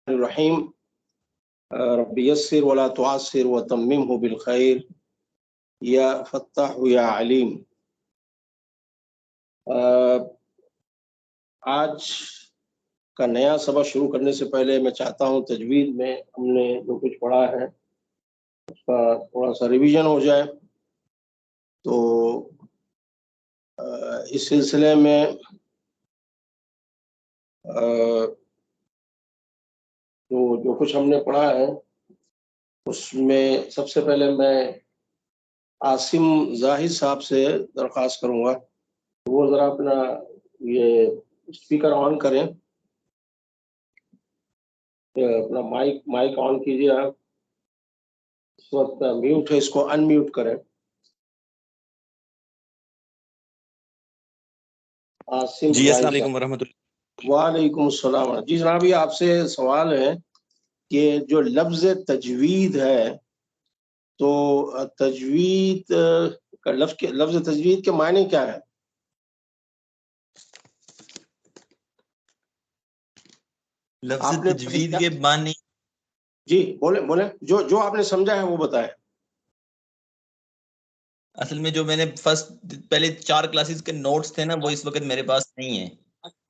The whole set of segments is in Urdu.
الرحیم رب یسر ولا تعسر وتممہ بالخیر یا فتاح یا علیم۔ آج کا نیا سبق شروع کرنے سے پہلے میں چاہتا ہوں تجوید میں ہم نے جو کچھ پڑھا ہے اس کا تھوڑا سا ریویژن ہو جائے۔ تو اس سلسلے میں جو کچھ ہم نے پڑھا ہے اس میں سب سے پہلے میں عاصم زاہد صاحب سے درخواست کروں گا وہ ذرا اپنا یہ اسپیکر آن کریں، اپنا مائک آن کیجیے۔ آپ اس وقت میوٹ ہے، اس کو ان میوٹ کریں۔ عاصم جی السلام زاہد علیکم ورحمۃ اللہ۔ وعلیکم السلام۔ جی جناب، یہ آپ سے سوال ہے کہ جو لفظ تجوید ہے تو تجوید کا لفظ تجوید کے معنی کیا ہے؟ لفظ تجوید کے معنی جی بولیں جو آپ نے سمجھا ہے وہ بتائیں۔ اصل میں جو میں نے پہلے 4 کلاسز کے نوٹس تھے نا وہ اس وقت میرے پاس نہیں ہیں۔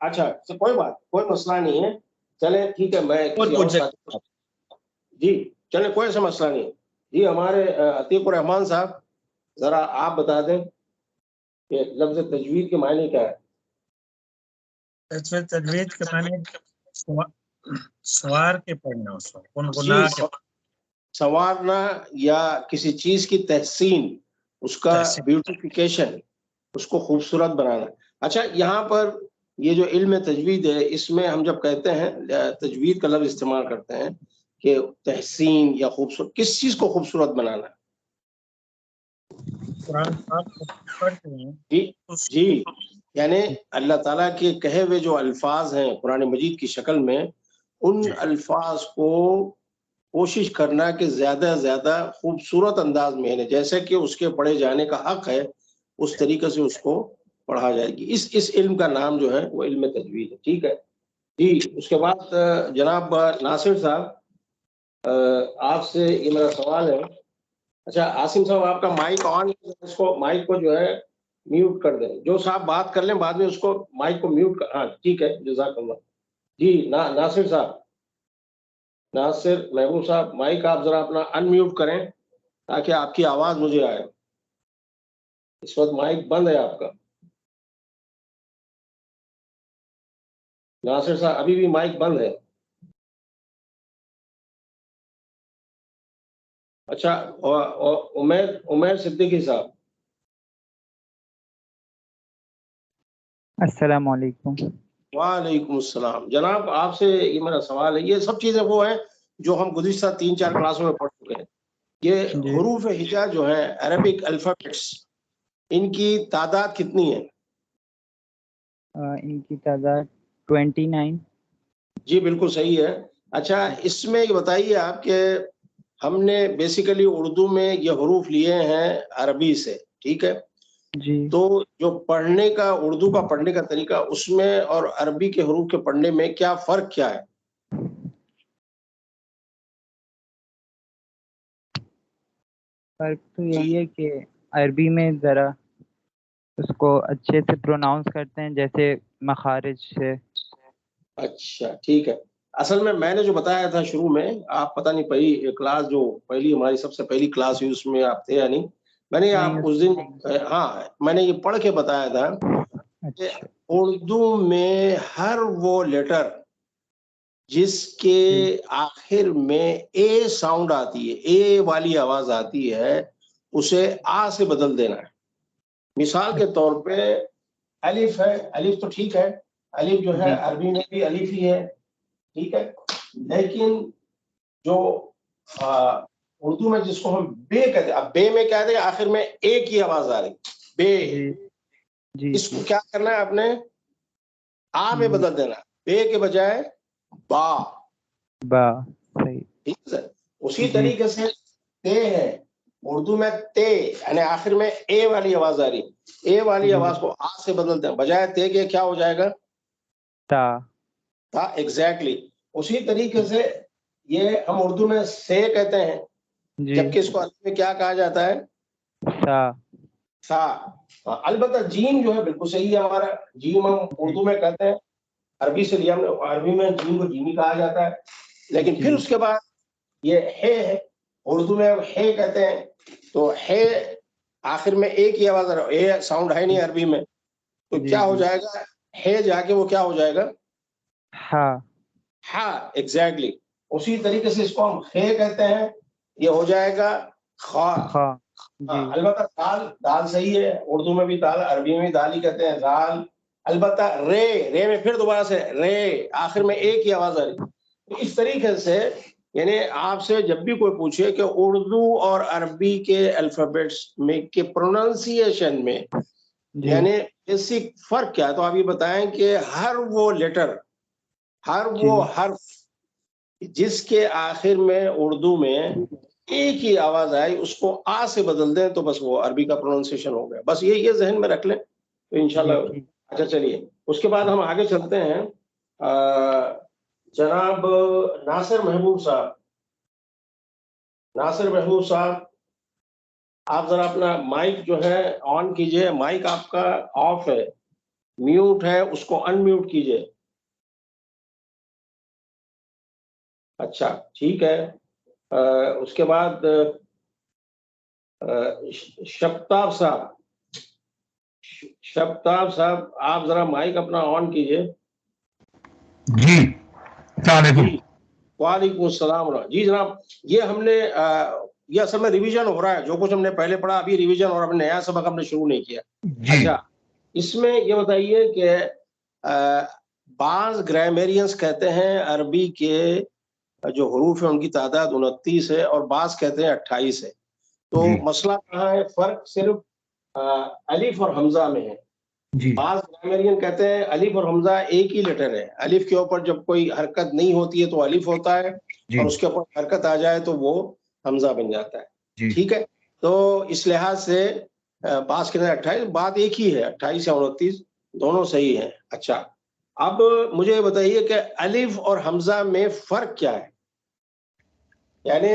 اچھا کوئی مسئلہ نہیں ہے، چلے ٹھیک ہے، میں کسی اور ساتھ جی چلے کوئی ایسا مسئلہ نہیں۔ جی ہمارے عتیق الرحمان صاحب ذرا آپ بتا دیں کہ لفظ تجوید کے معنی کیا ہے؟ تجوید کے معنی سوار کے پڑھنا، اس جی سنوارنا یا کسی چیز کی تحسین، اس کا بیوٹیفیکیشن، اس کو خوبصورت بنانا۔ اچھا یہاں پر یہ جو علم تجوید ہے اس میں ہم جب کہتے ہیں تجوید کا لفظ استعمال کرتے ہیں کہ تحسین یا خوبصورت، کس چیز کو خوبصورت بنانا؟ جی یعنی اللہ تعالیٰ کے کہے ہوئے جو الفاظ ہیں قرآن مجید کی شکل میں، ان الفاظ کو کوشش کرنا کہ زیادہ سے زیادہ خوبصورت انداز میں ہے، جیسے کہ اس کے پڑھے جانے کا حق ہے اس طریقے سے اس کو پڑھا جائے گی۔ اس علم کا نام جو ہے وہ علم تجوید ہے، ٹھیک ہے جی۔ اس کے بعد جناب ناصر صاحب آپ سے یہ میرا سوال ہے۔ اچھا عاصم صاحب آپ کا مائک آن، اس کو مائک کو جو ہے میوٹ کر دیں، جو صاحب بات کر لیں بعد میں اس کو مائک کو میوٹ کر، ہاں ٹھیک ہے جزاک اللہ۔ جی ناصر صاحب، ناصر محبوب صاحب مائک آپ ذرا اپنا ان میوٹ کریں تاکہ آپ کی آواز مجھے آئے۔ اس وقت مائک بند ہے آپ کا۔ ناصر صاحب ابھی بھی مائک بند ہے۔ اچھا عمیر صدیقی صاحب۔ السلام علیکم۔ وعلیکم السلام۔ جناب آپ سے یہ میرا سوال ہے، یہ سب چیزیں وہ ہیں جو ہم گزشتہ 3-4 کلاسوں میں پڑھ چکے ہیں۔ یہ حروف ہجا جو ہیں عربک الفابیٹس، ان کی تعداد کتنی ہے؟ ان کی تعداد 29۔ جی بالکل صحیح ہے۔ اچھا اس میں یہ بتائیے آپ کہ ہم نے بیسیکلی اردو میں یہ حروف لیے ہیں عربی سے، ٹھیک ہے جی، تو جو پڑھنے کا، اردو کا پڑھنے کا طریقہ اس میں اور عربی کے حروف کے پڑھنے میں کیا فرق کیا ہے؟ فرق تو یہی ہے کہ عربی میں ذرا اس کو اچھے سے پروناؤنس کرتے ہیں، جیسے مخارج سے۔ اچھا ٹھیک ہے۔ اصل میں نے جو بتایا تھا شروع میں، آپ پتہ نہیں پہلی کلاس جو ہماری سب سے پہلی کلاس ہوئی اس میں آپ تھے یا نہیں، میں نے آپ اس دن ہاں میں نے یہ پڑھ کے بتایا تھا کہ اردو میں ہر وہ لیٹر جس کے آخر میں اے ساؤنڈ آتی ہے، اے والی آواز آتی ہے، اسے آ سے بدل دینا ہے۔ مثال کے طور پہ الف ہے، الف تو ٹھیک ہے، الف جو ہے عربی میں بھی الف ہی ہے، ٹھیک ہے، لیکن جو اردو میں جس کو ہم بے کہتے ہیں، اب بے میں کہتے ہیں آخر میں اے کی آواز آ رہی، بے، اس کو کیا کرنا ہے آپ نے؟ آ میں بدل دینا، بے کے بجائے با، ٹھیک ہے۔ اسی طریقے سے تے ہے، اردو میں تے یعنی آخر میں اے والی آواز آ رہی، اے والی آواز کو آ سے بدل دیں، بجائے تے کے کیا ہو جائے گا؟ تا، ایگزیکٹلی۔ اسی طریقے سے یہ ہم اردو میں سے کہتے ہیں، جی جبکہ اس کو عربی میں کیا کہا جاتا ہے؟ سا سا. البتہ جیم جو ہے بالکل صحیح ہے ہمارا، جیم ہم اردو میں کہتے ہیں، عربی سے لیا ہم نے، عربی میں جیم کو جیمی کہا جاتا ہے. لیکن پھر اس کے بعد یہ ہے اردو میں ہے کہتے ہیں، تو ہے آخر میں ایک ہی آواز اے ساؤنڈ ہے نہیں عربی میں، تو کیا ہو جائے گا؟ ہے جا کے وہ کیا ہو جائے گا؟ ہاں ہاں ایگزیکٹلی. اسی طریقے سے اس کو ہم خے کہتے ہیں، یہ ہو جائے گا خا. خا جی البتہ دال، دال صحیح ہے، اردو میں بھی دال، عربی میں بھی دال ہی کہتے ہیں دال. البتہ رے، رے میں پھر دوبارہ سے رے، آخر میں ایک ہی آواز آ رہی. اس طریقے سے یعنی آپ سے جب بھی کوئی پوچھے کہ اردو اور عربی کے الفابیٹس میں کے پروننسیشن میں جی یعنی بیسک فرق کیا ہے، تو آپ یہ بتائیں کہ ہر وہ لیٹر، ہر وہ حرف جس کے آخر میں اردو میں ایک ہی آواز آئی، اس کو آ سے بدل دیں تو بس وہ عربی کا پروننسیشن ہو گیا. بس یہ ذہن میں رکھ لیں تو انشاءاللہ. اچھا چلیے اس کے بعد ہم آگے چلتے ہیں. جناب ناصر محبوب صاحب، ناصر محبوب صاحب آپ ذرا اپنا مائک جو ہے آن کیجئے. مائک آپ کا آف ہے، میوٹ ہے، اس کو ان میوٹ کیجئے. اچھا ٹھیک ہے. اس کے بعد شبتاب صاحب، شبتاب صاحب آپ ذرا مائک اپنا آن کیجئے. جی السلام علیکم. جی وعلیکم السلام. جی جناب، یہ ہم نے یہ اصل میں ریویژن ہو رہا ہے، جو کچھ ہم نے پہلے پڑھا ابھی ریویژن، اور ہم نے نیا سبق ہم نے شروع نہیں کیا. اچھا اس میں یہ بتائیے کہ بعض گرامیرینس کہتے ہیں عربی کے جو حروف ہیں ان کی تعداد 29 ہے، اور بعض کہتے ہیں 28 ہے. تو مسئلہ کہاں ہے؟ فرق صرف الف اور حمزہ میں ہے. بعض گرامرین کہتے ہیں الف اور حمزہ ایک ہی لیٹر ہے، الف کے اوپر جب کوئی حرکت نہیں ہوتی ہے تو الف ہوتا ہے، اور اس کے اوپر حرکت آ جائے تو وہ حمزہ بن جاتا ہے. ٹھیک ہے، تو اس لحاظ سے بعض کہتے ہیں 28، بات ایک ہی ہے، 28 یا 29 دونوں صحیح ہیں. اچھا اب مجھے بتائیے کہ الف اور حمزہ میں فرق کیا ہے؟ یعنی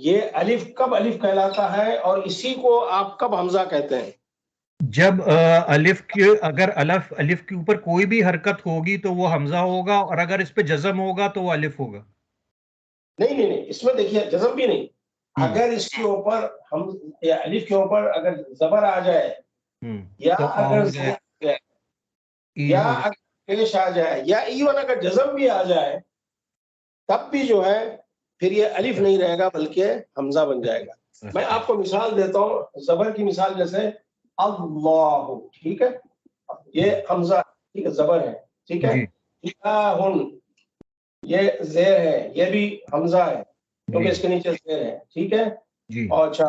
یہ الف کب الف کہلاتا ہے اور اسی کو آپ کب حمزہ کہتے ہیں؟ جب الف کے اگر الف کے اوپر کوئی بھی حرکت ہوگی تو وہ حمزہ ہوگا، اور اگر اس پہ جزم ہوگا تو وہ الف ہوگا. نہیں اس میں دیکھیے جزم بھی نہیں. اگر اس کے اوپر ہم الف کے اوپر اگر زبر آ جائے یا اگر یا اگر پیش آ جائے یا ایون اگر جزم بھی آ جائے تب بھی جو ہے پھر یہ الف نہیں رہے گا بلکہ حمزہ بن جائے گا. میں آپ کو مثال دیتا ہوں، زبر کی مثال جیسے اللہ، ٹھیک ہے، یہ حمزہ، ٹھیک ہے، زبر ہے، ٹھیک ہے. یہ زیر ہے، یہ بھی حمزہ ہے کیونکہ اس کے نیچے زیر ہے، ٹھیک ہے. اور اچھا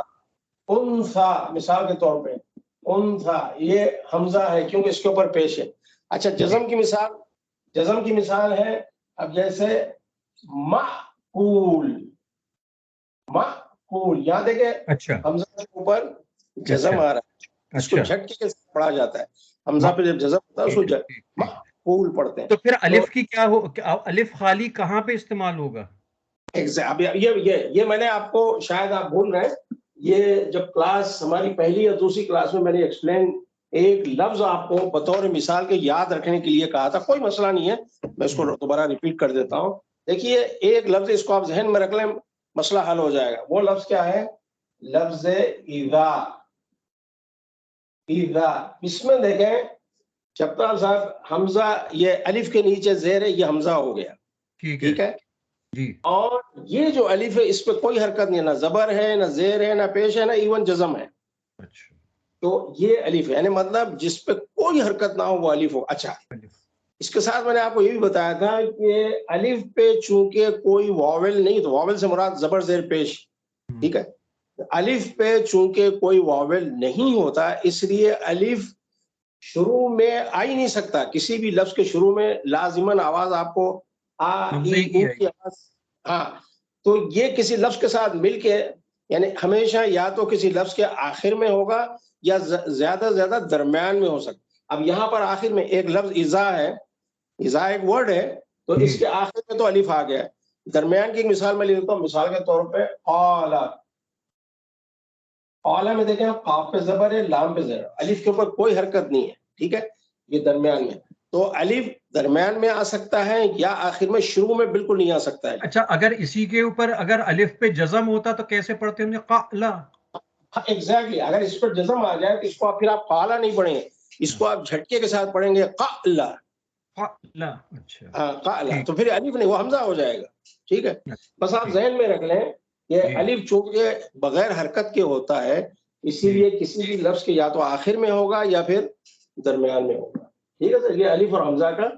انثا مثال کے طور پہ، انثا یہ حمزہ ہے کیونکہ اس کے اوپر پیش ہے. اچھا جزم کی مثال ہے اب جیسے معقول، یہاں دیکھیں حمزہ کے اوپر جزم آ رہا ہے، اس کو جھٹکے کے ساتھ پڑھا جاتا ہے. حمزہ پہ جب جزم ہوتا ہے اس کو معقول پڑھتے ہیں. تو پھر الف کی کیا ہو، الف خالی کہاں پہ استعمال ہوگا؟ یہ میں نے آپ کو، شاید آپ بھول رہے ہیں، یہ جب کلاس ہماری پہلی یا دوسری کلاس میں نے ایکسپلین ایک لفظ آپ کو بطور مثال کے یاد رکھنے کے لیے کہا تھا. کوئی مسئلہ نہیں ہے، میں اس کو دوبارہ ریپیٹ کر دیتا ہوں. دیکھیے ایک لفظ اس کو آپ ذہن میں رکھ لیں، مسئلہ حل ہو جائے گا. وہ لفظ کیا ہے؟ لفظ اذا. اس میں دیکھیں شبتاب صاحب، حمزہ یہ الف کے نیچے زیر ہے، یہ حمزہ ہو گیا، ٹھیک ہے. اور یہ جو الف ہے اس پہ کوئی حرکت نہیں ہے، نہ زبر ہے، نہ زیر ہے، نہ پیش ہے، نہ ایون جزم ہے. تو یہ الف ہے، یعنی مطلب جس پہ کوئی حرکت نہ ہو وہ الف ہو. اچھا اس کے ساتھ میں نے آپ کو یہ بھی بتایا تھا کہ الف پہ چونکہ کوئی واول نہیں، تو واول سے مراد زبر زیر پیش، ٹھیک ہے. الف پہ چونکہ کوئی واول نہیں ہوتا اس لیے الف شروع میں آ ہی نہیں سکتا. کسی بھی لفظ کے شروع میں لازماً آواز آپ کو آ ای او کی آواز. ہاں تو یہ کسی لفظ کے ساتھ مل کے یعنی ہمیشہ یا تو کسی لفظ کے آخر میں ہوگا یا زیادہ زیادہ درمیان میں ہو سکتا. اب یہاں پر آخر میں ایک لفظ اذا ہے، اذا ایک ورڈ ہے، تو اس کے آخر میں تو الف آ گیا ہے. درمیان کی ایک مثال میں لے لیتا ہوں. مثال کے طور پہ قال، قال میں دیکھیں قاف پہ زبر ہے، لام پہ زبر، الف کے اوپر کوئی حرکت نہیں ہے. ٹھیک ہے، یہ درمیان میں. تو الف درمیان میں آ سکتا ہے یا آخر میں، شروع میں بالکل نہیں آ سکتا ہے. اچھا، اگر اسی کے اوپر اگر الف پہ جزم ہوتا تو کیسے پڑھتے ہوں گے؟ قالا. ایگزیکٹلی، اگر اس پر جزم آ جائے تو اس کو پھر آپ قالا نہیں پڑھیں گے، اس کو آپ جھٹکے کے ساتھ پڑھیں گے قالا. قالا. اچھا، ہاں قالا، تو پھر الف نہیں، وہ حمزہ ہو جائے گا. ٹھیک ہے، بس آپ ذہن میں رکھ لیں کہ الف چونکہ بغیر حرکت کے ہوتا ہے، اسی لیے کسی بھی لفظ کے یا تو آخر میں ہوگا یا پھر درمیان میں ہوگا. ٹھیک ہے سر، یہ الف اور حمزہ کا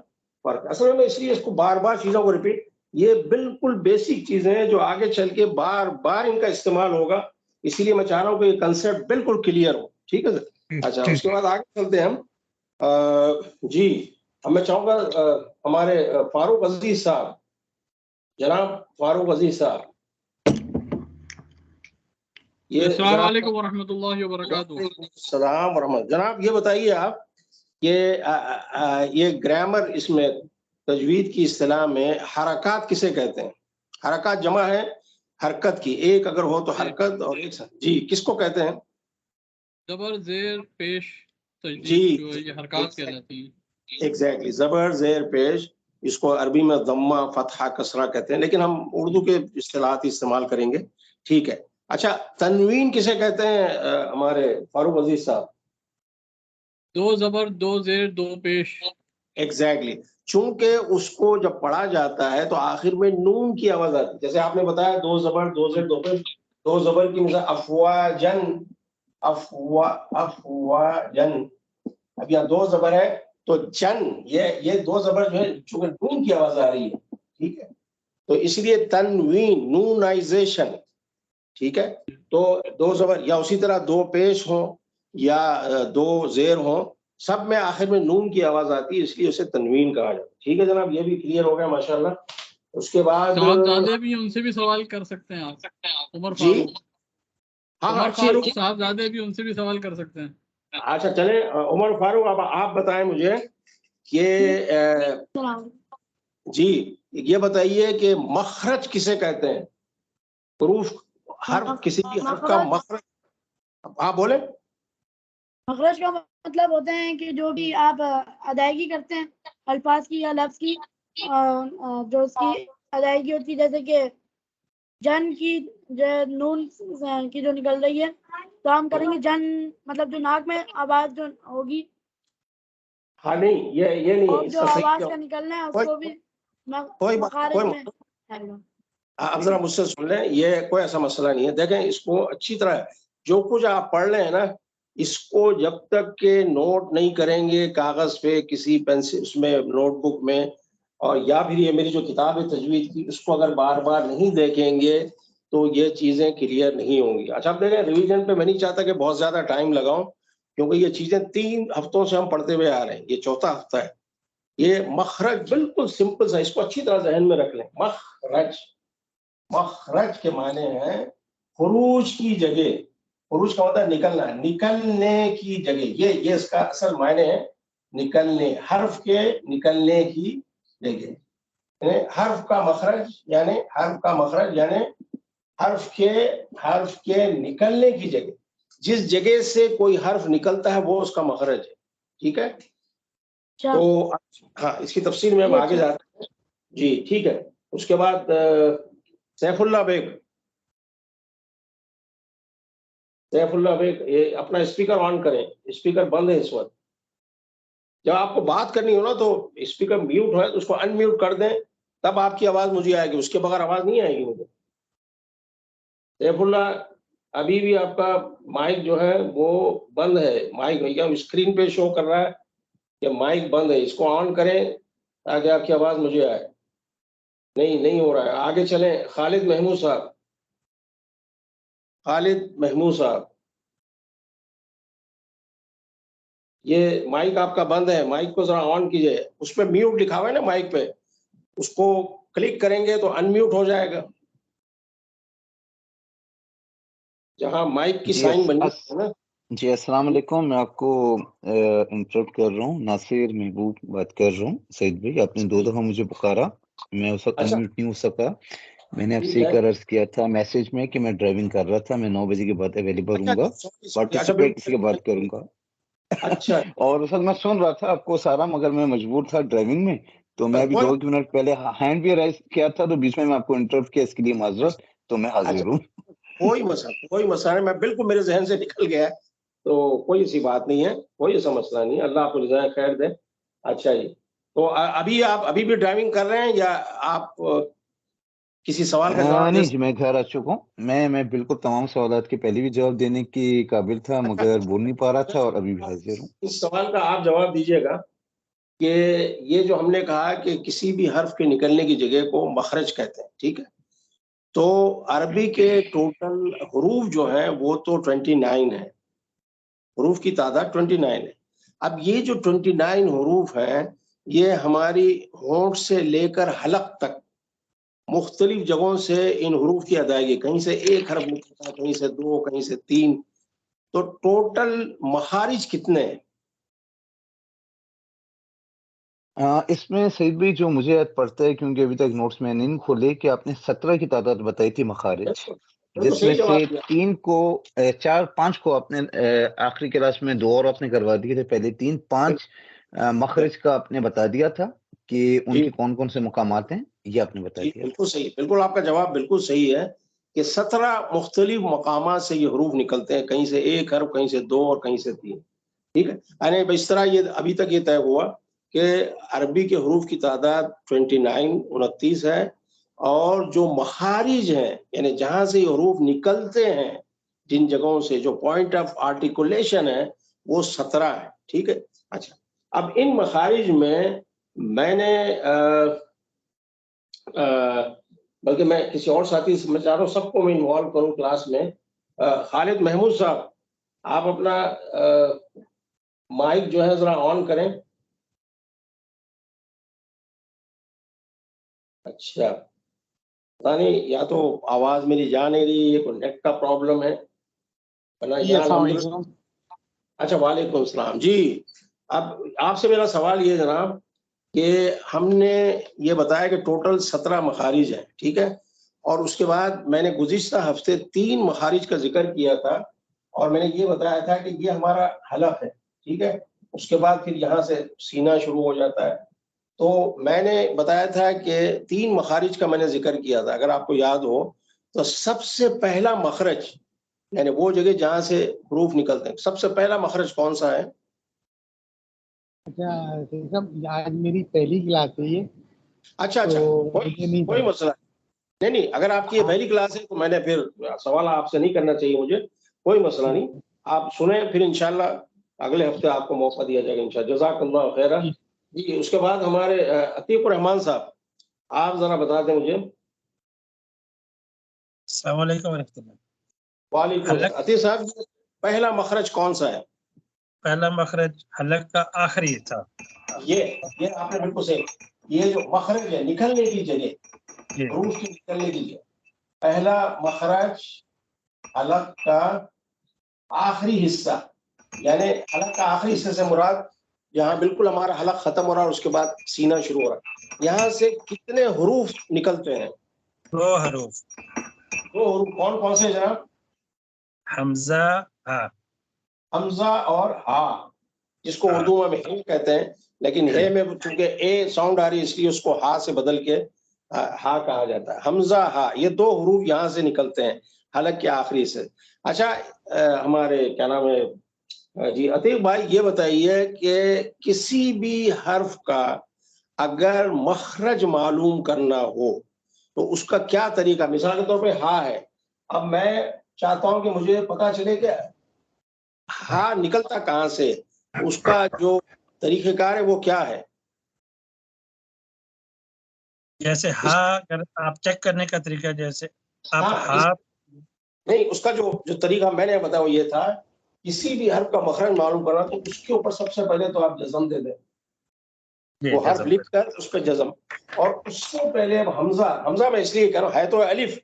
فرق. اصل میں اس لیے اس کو بار بار چیزوں کو ریپیٹ، یہ بالکل بیسک چیزیں ہیں جو آگے چل کے بار بار ان کا استعمال ہوگا، اسی لیے میں چاہ رہا ہوں کہ یہ کنسیپٹ بالکل کلیئر ہو. ٹھیک ہے سر. اچھا، اس کے بعد آگے چلتے ہیں ہم. جی، اب میں چاہوں گا ہمارے فاروق عزیز صاحب، جناب فاروق عزیز صاحب، السلام علیکم ورحمۃ اللہ وبرکاتہ. السلام ورحمۃ. جناب یہ بتائیے آپ کہ یہ گرامر، اس میں تجوید کی اصطلاح میں حرکات کسے کہتے ہیں؟ حرکات جمع ہے حرکت کی، ایک اگر ہو تو حرکت اور ایک ساتھ. جی، کس کو کہتے ہیں؟ زبر زیر پیش تجدید، جی، جو یہ حرکات کہلاتی ہیں. ایگزیکٹلی، زبر زیر پیش، اس کو عربی میں ضمہ فتحہ کسرہ کہتے ہیں، لیکن ہم اردو کے اصطلاحات استعمال کریں گے. ٹھیک ہے. اچھا، تنوین کسے کہتے ہیں ہمارے فاروق عزیز صاحب؟ دو زبر دو زیر دو پیش. ایگزیکٹلی، چونکہ اس کو جب پڑھا جاتا ہے تو آخر میں نون کی آواز آتی ہے. جیسے آپ نے بتایا دو زبر دو زیر دو پیش، دو زبر کی مثال افواجن، افواجن. اب یہاں دو زبر ہے تو جن، یہ دو زبر جو ہے چونکہ نون کی آواز آ رہی ہے. ٹھیک ہے، تو اس لیے تنوین، نونائزیشن. ٹھیک ہے، تو دو زبر یا اسی طرح دو پیش ہوں یا دو زیر ہوں، سب میں آخر میں نون کی آواز آتی ہے، اس لیے اسے تنوین کہا جاتا ہے. ٹھیک ہے جناب، یہ بھی کلیئر ہو گیا ماشاءاللہ. اس کے بعد صاحبزادے بھی ان سے بھی سوال کر سکتے ہیں آپ. عمر جی، فاروق، ہاں عمر اچھی. فاروق صاحبزادے بھی ان سے بھی سوال کر سکتے ہیں. اچھا چلیں، عمر فاروق اب آپ بتائیں مجھے کہ جی یہ بتائیے کہ مخرج کسے کہتے ہیں؟ حروف، حرف، کسی بھی حرف کا مخرج. آپ بولیں. مخرج کا مطلب ہوتے ہیں کہ جو بھی آپ ادائیگی کرتے ہیں الفاظ کی یا لفظ کی، جو اس کی ادائیگی ہوتی ہے، جیسے کہ جن کی جو نون کی جو نکل رہی ہے تو ہم کریں گے جن، مطلب جو ناک میں آواز جو ہوگی. ہاں نہیں، یہ نہیں، اور اس جو کا صحیح آواز کا نکلنا ہے اس کو بھی مخارج میں. آپ ذرا مجھ سے سن لیں، یہ کوئی ایسا مسئلہ نہیں ہے. دیکھیں اس کو اچھی طرح، جو کچھ آپ پڑھ رہے ہیں نا، اس کو جب تک کہ نوٹ نہیں کریں گے کاغذ پہ، کسی پینسل، اس میں نوٹ بک میں، اور یا پھر یہ میری جو کتاب ہے تجوید کی، اس کو اگر بار بار نہیں دیکھیں گے تو یہ چیزیں کلیئر نہیں ہوں گی. اچھا، آپ دیکھیں ریویژن پہ میں نہیں چاہتا کہ بہت زیادہ ٹائم لگاؤں، کیونکہ یہ چیزیں 3 ہفتوں سے ہم پڑھتے ہوئے آ رہے ہیں، یہ 4تھا ہفتہ ہے. یہ مخرج بالکل سمپل سا، اس کو اچھی طرح ذہن میں رکھ لیں. مخرج، مخرج کے معنی ہیں خروج کی جگہ. خروج کا مطلب نکلنا، نکلنے کی جگہ. یہ اس کا اصل معنی ہے، نکلنے، حرف کے نکلنے کی جگہ. حرف کا مخرج یعنی حرف کے نکلنے کی جگہ. جس جگہ سے کوئی حرف نکلتا ہے وہ اس کا مخرج ہے. ٹھیک ہے، تو ہاں اس کی تفصیل میں ہم آگے جاتے ہیں. جی ٹھیک ہے. اس کے بعد سیف اللہ بیگ، سیف اللہ بیگ یہ اپنا اسپیکر آن کریں. اسپیکر بند ہے اس وقت. جب آپ کو بات کرنی ہو نا تو اسپیکر میوٹ ہے تو اس کو ان میوٹ کر دیں، تب آپ کی آواز مجھے آئے گی، اس کے بغیر آواز نہیں آئے گی مجھے. سیف اللہ، ابھی بھی آپ کا مائک جو ہے وہ بند ہے. مائک اسکرین پہ شو کر رہا ہے کہ مائک بند ہے، اس کو آن کریں تاکہ آپ کی آواز مجھے آئے. نہیں ہو رہا ہے. آگے چلیں. خالد محمود صاحب، خالد محمود صاحب، یہ مائک آپ کا بند ہے، مائک کو ذرا آن کیجئے. اس پہ میوٹ لکھا ہوا ہے نا مائک پہ، اس کو کلک کریں گے تو ان میوٹ ہو جائے گا. جہاں مائک کی سائن بنی ہے نا. جی السلام علیکم. میں آپ کو انٹرپٹ کر رہا ہوں. ناصر محبوب بات کر رہا ہوں. سعید بھائی، آپ نے 2 دفعہ مجھے پکارا. میں اس وقت اچھا انمیوٹ نہیں ہو سکا. میں نے آپ ٹھیک سے ہے. ایک عرض کیا تھا میسج میں کہ میں ڈرائیونگ کر رہا تھا, میں 9 بجے کے بعد اویلیبل اچھا ہوں گا, اچھا پارٹیسپیٹ اسی کے بعد کروں گا. اچھا اور اس وقت میں سن رہا تھا آپ کو سارا, مگر میں مجبور تھا ڈرائیونگ میں, تو میں ابھی 2 منٹ پہلے ہینڈ بھی رائز کیا تھا, تو بیچ میں آپ کو انٹرپٹ کیا, اس کے لیے معذرت. تو میں حاضر ہوں. کوئی مسئلہ نہیں, میں بالکل میرے ذہن سے نکل گیا, تو کوئی ایسی بات نہیں ہے, کوئی ایسا مسئلہ نہیں, اللہ آپ کو جزائے خیر دے. اچھا جی, تو ابھی آپ ابھی بھی ڈرائیونگ کر رہے ہیں یا آپ کسی سوال کا جواب نہیں جی, میں گھر آ چکا ہوں. میں بالکل تمام سوالات کے پہلے بھی جواب دینے کی قابل تھا, مگر بول نہیں پا رہا تھا, اور ابھی بھی حاضر ہوں. اس سوال کا آپ جواب دیجیے گا کہ یہ جو ہم نے کہا کہ کسی بھی حرف کے نکلنے کی جگہ کو مخرج کہتے ہیں, ٹھیک ہے, تو عربی کے ٹوٹل حروف جو ہیں وہ تو 29 ہے, حروف کی تعداد 29 ہے. اب یہ جو 29 حروف ہیں یہ ہماری ہونٹ سے لے کر حلق تک مختلف جگہوں سے ان حروف کی ادائیگی, کہیں سے ایک حرف نکلتا ہے, کہیں سے 2, کہیں سے 3, تو ٹوٹل مخارج کتنے ہیں؟ اس میں سعید بھائی جو مجھے یاد پڑتا ہے, کیونکہ ابھی تک نوٹس میں نہیں کھولے, کہ آپ نے 17 کی تعداد بتائی تھی مخارج, جس میں سے 5 کو آپ نے آخری کلاس میں 2 اور آپ نے کروا دیے تھے, پہلے 5 مخرج کا آپ نے بتا دیا تھا کہ ان کے کون کون سے مقامات ہیں, یہ آپ نے بتا دیا. بالکل صحیح, بالکل آپ کا جواب بالکل صحیح ہے کہ 17 مختلف مقامات سے یہ حروف نکلتے ہیں, کہیں سے ایک حرف, کہیں سے 2 اور کہیں سے 3, ٹھیک ہے. یعنی اس طرح یہ ابھی تک یہ طے ہوا کہ عربی کے حروف کی تعداد 29 ہے, اور جو مخارج ہیں یعنی جہاں سے یہ حروف نکلتے ہیں, جن جگہوں سے جو پوائنٹ آف آرٹیکولیشن ہے, وہ 17 ہے, ٹھیک ہے. اچھا, اب ان مخارج میں نے بلکہ میں کسی اور ساتھی سے میں چاہ رہا ہوں سب کو میں انوالو کروں کلاس میں. خالد محمود صاحب, آپ اپنا مائک جو ہے ذرا آن کریں. اچھا, پتا نہیں یا تو آواز میری جا نہیں رہی, یہ کوئی نیٹ کا پرابلم ہے. اچھا, وعلیکم السلام جی. اب آپ سے میرا سوال یہ جناب کہ ہم نے یہ بتایا کہ ٹوٹل 17 مخارج ہیں, ٹھیک ہے, اور اس کے بعد میں نے گزشتہ ہفتے 3 مخارج کا ذکر کیا تھا, اور میں نے یہ بتایا تھا کہ یہ ہمارا حلق ہے, ٹھیک ہے. اس کے بعد پھر یہاں سے سینہ شروع ہو جاتا ہے. تو میں نے بتایا تھا کہ 3 مخارج کا میں نے ذکر کیا تھا, اگر آپ کو یاد ہو تو سب سے پہلا مخرج یعنی وہ جگہ جہاں سے حروف نکلتے ہیں, سب سے پہلا مخرج کون سا ہے؟ اچھا, آج میری پہلی کلاس ہے یہ. اچھا, کوئی مسئلہ نہیں, اگر آپ کی یہ پہلی کلاس ہے تو میں نے پھر سوال آپ سے نہیں کرنا چاہیے مجھے, کوئی مسئلہ نہیں. آپ سنیں, پھر انشاءاللہ اگلے ہفتے آپ کو موقع دیا جائے گا انشاءاللہ. جزاک اللہ خیر. جی, اس کے بعد ہمارے عتیق الرحمان صاحب, آپ ذرا بتا دیں مجھے. السلام علیکم ورحمۃ اللہ. وعلیکم السلام. عتیق صاحب, پہلا مخرج کون سا ہے؟ پہلا مخرج حلق کا آخری تھا. یہ آپ نے بالکل صحیح, یہ جو مخرج ہے نکلنے کی جگہ, حروف کی نکلنے کی جگہ, پہلا مخرج حلق کا آخری حصہ, یعنی حلق کا آخری حصے سے مراد یہاں بالکل ہمارا حلق ختم ہو رہا ہے, اس کے بعد سینہ شروع ہو رہا ہے. یہاں سے کتنے حروف نکلتے ہیں؟ 2 حروف. 2 حروف کون کون سے جناب؟ حمزہ, ہا. حمزہ اور ہا, جس کو اردو میں ہے کہتے ہیں, لیکن ہے میں چونکہ اے ساؤنڈ آ رہی ہے اس لیے اس کو ہا سے بدل کے ہا کہا جاتا ہے. حمزہ, ہا, یہ 2 حروف یہاں سے نکلتے ہیں حلق کے آخری سے. اچھا, ہمارے کیا نام ہے جی عتیق بھائی, یہ بتائیے کہ کسی بھی حرف کا اگر مخرج معلوم کرنا ہو تو اس کا کیا طریقہ؟ مثال کے طور پہ ہا ہے, اب میں چاہتا ہوں کہ مجھے پتا چلے کہ ہا نکلتا کہاں سے, اس کا جو طریقہ کار ہے وہ کیا ہے؟ جیسے ہا آپ چیک کرنے کا طریقہ, جیسے آپ ہا نہیں, اس کا جو طریقہ میں نے بتایا وہ یہ تھا, کسی بھی حرف کا مخرج معلوم کرنا تو اس کے اوپر سب سے پہلے تو آپ جزم دے دیں, وہ حرف لکھ کر اس پہ جزم, اور اس سے پہلے اب حمزہ میں اس لیے کہہ رہا ہوں, ہے تو الف,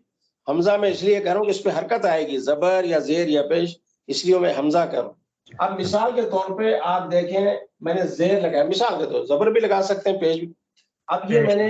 حمزہ میں اس لیے کہہ رہا ہوں کہ اس پہ حرکت آئے گی, زبر یا زیر یا پیش, اس لیے میں حمزہ کہہ رہا ہوں. اب مثال کے طور پہ آپ دیکھیں, میں نے زیر لگایا, مثال کے طور زبر بھی لگا سکتے ہیں, پیش بھی. اب یہ میں نے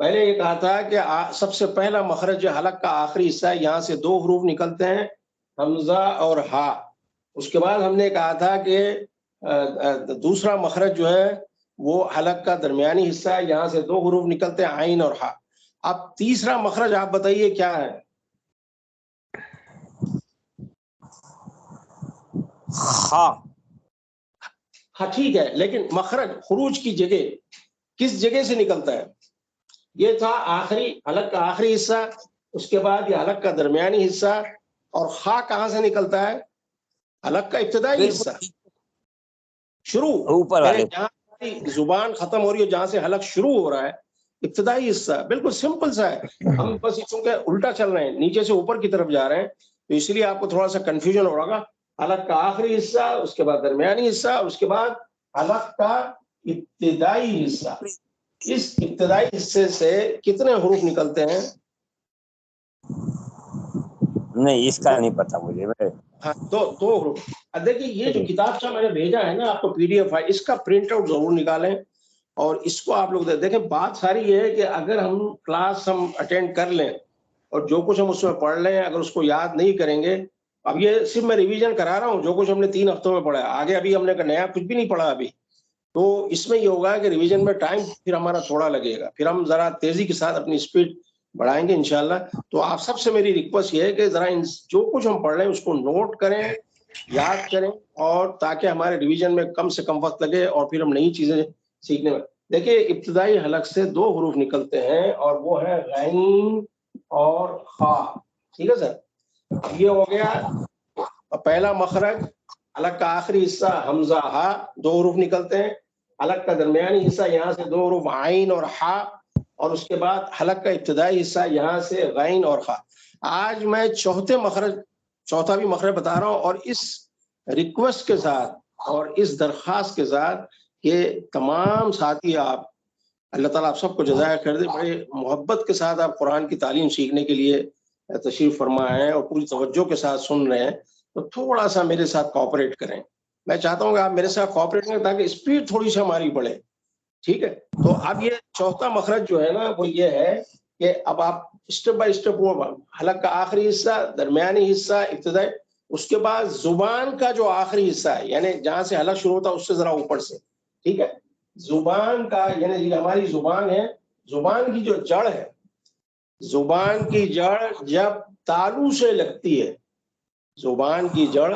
پہلے یہ کہا تھا کہ سب سے پہلا مخرج جو حلق کا آخری حصہ ہے یہاں سے 2 حروف نکلتے ہیں، حمزہ اور ہا. اس کے بعد ہم نے کہا تھا کہ دوسرا مخرج جو ہے وہ حلق کا درمیانی حصہ ہے، یہاں سے 2 حروف نکلتے ہیں، عین اور ہا. اب تیسرا مخرج آپ بتائیے کیا ہے؟ ہاں. ہاں ٹھیک ہے، لیکن مخرج خروج کی جگہ کس جگہ سے نکلتا ہے؟ یہ تھا آخری حلق کا آخری حصہ، اس کے بعد یہ حلق کا درمیانی حصہ، اور خا کہاں سے نکلتا ہے؟ حلق کا ابتدائی حصہ، شروع اوپر والے جہاں زبان ختم ہو رہی ہے، جہاں سے حلق شروع ہو رہا ہے، ابتدائی حصہ. بالکل سمپل سا ہے. ہم بس چونکہ الٹا چل رہے ہیں، نیچے سے اوپر کی طرف جا رہے ہیں، تو اس لیے آپ کو تھوڑا سا کنفیوژن ہو رہا. حلق کا آخری حصہ، اس کے بعد درمیانی حصہ، اور اس کے بعد حلق کا ابتدائی حصہ. اس ابتدائی حصے سے کتنے حروف نکلتے ہیں؟ نہیں، اس کا نہیں پتا مجھے. ہاں، 2 حروف. دیکھیے یہ جو کتاب میں نے بھیجا ہے نا آپ کو PDF ہے، اس کا پرنٹ آؤٹ ضرور نکالیں اور اس کو آپ لوگ دیکھیں. بات ساری یہ ہے کہ اگر ہم کلاس اٹینڈ کر لیں اور جو کچھ ہم اس میں پڑھ لیں، اگر اس کو یاد نہیں کریں گے، اب یہ صرف میں ریویژن کرا رہا ہوں جو کچھ ہم نے 3 ہفتوں میں پڑھا ہے، آگے ابھی ہم نے نیا کچھ بھی نہیں پڑھا ابھی. تو اس میں یہ ہوگا کہ ریویژن میں ٹائم پھر ہمارا تھوڑا لگے گا، پھر ہم ذرا تیزی کے ساتھ اپنی اسپیڈ بڑھائیں گے انشاءاللہ. تو آپ سب سے میری ریکویسٹ یہ ہے کہ ذرا جو کچھ ہم پڑھ رہے ہیں اس کو نوٹ کریں، یاد کریں، اور تاکہ ہمارے ریویژن میں کم سے کم وقت لگے اور پھر ہم نئی چیزیں سیکھنے میں. دیکھیے ابتدائی حلق سے 2 حروف نکلتے ہیں اور وہ ہے غین اور خا. ٹھیک ہے سر؟ اب یہ ہو گیا پہلا مخرج. حلق کا آخری حصہ حمزہ ہا 2 حروف نکلتے ہیں، حلق کا درمیانی حصہ یہاں سے 2 حروف عین اور ہا، اور اس کے بعد حلق کا ابتدائی حصہ یہاں سے غین اور خا. آج میں چوتھا بھی مخرج بتا رہا ہوں، اور اس ریکویسٹ کے ساتھ اور اس درخواست کے ساتھ کہ تمام ساتھی آپ، اللہ تعالیٰ آپ سب کو جزائے خیر دے، بڑے محبت کے ساتھ آپ قرآن کی تعلیم سیکھنے کے لیے تشریف فرما ہیں اور پوری توجہ کے ساتھ سن رہے ہیں، تو تھوڑا سا میرے ساتھ کوآپریٹ کریں. میں چاہتا ہوں کہ آپ میرے ساتھ کوآپریٹ کریں تاکہ اسپیڈ تھوڑی سی ہماری بڑھے. ٹھیک ہے؟ تو اب یہ چوتھا مخرج جو ہے نا وہ یہ ہے کہ اب آپ اسٹیپ بائی اسٹیپ وہ حلق کا آخری حصہ، درمیانی حصہ، ابتدائی، اس کے بعد زبان کا جو آخری حصہ ہے، یعنی جہاں سے حلق شروع ہوتا ہے اس سے ذرا اوپر سے. ٹھیک ہے؟ زبان کا، یعنی ہماری زبان ہے، زبان کی جو جڑ ہے، زبان کی جڑ جب تالو سے لگتی ہے، زبان کی جڑ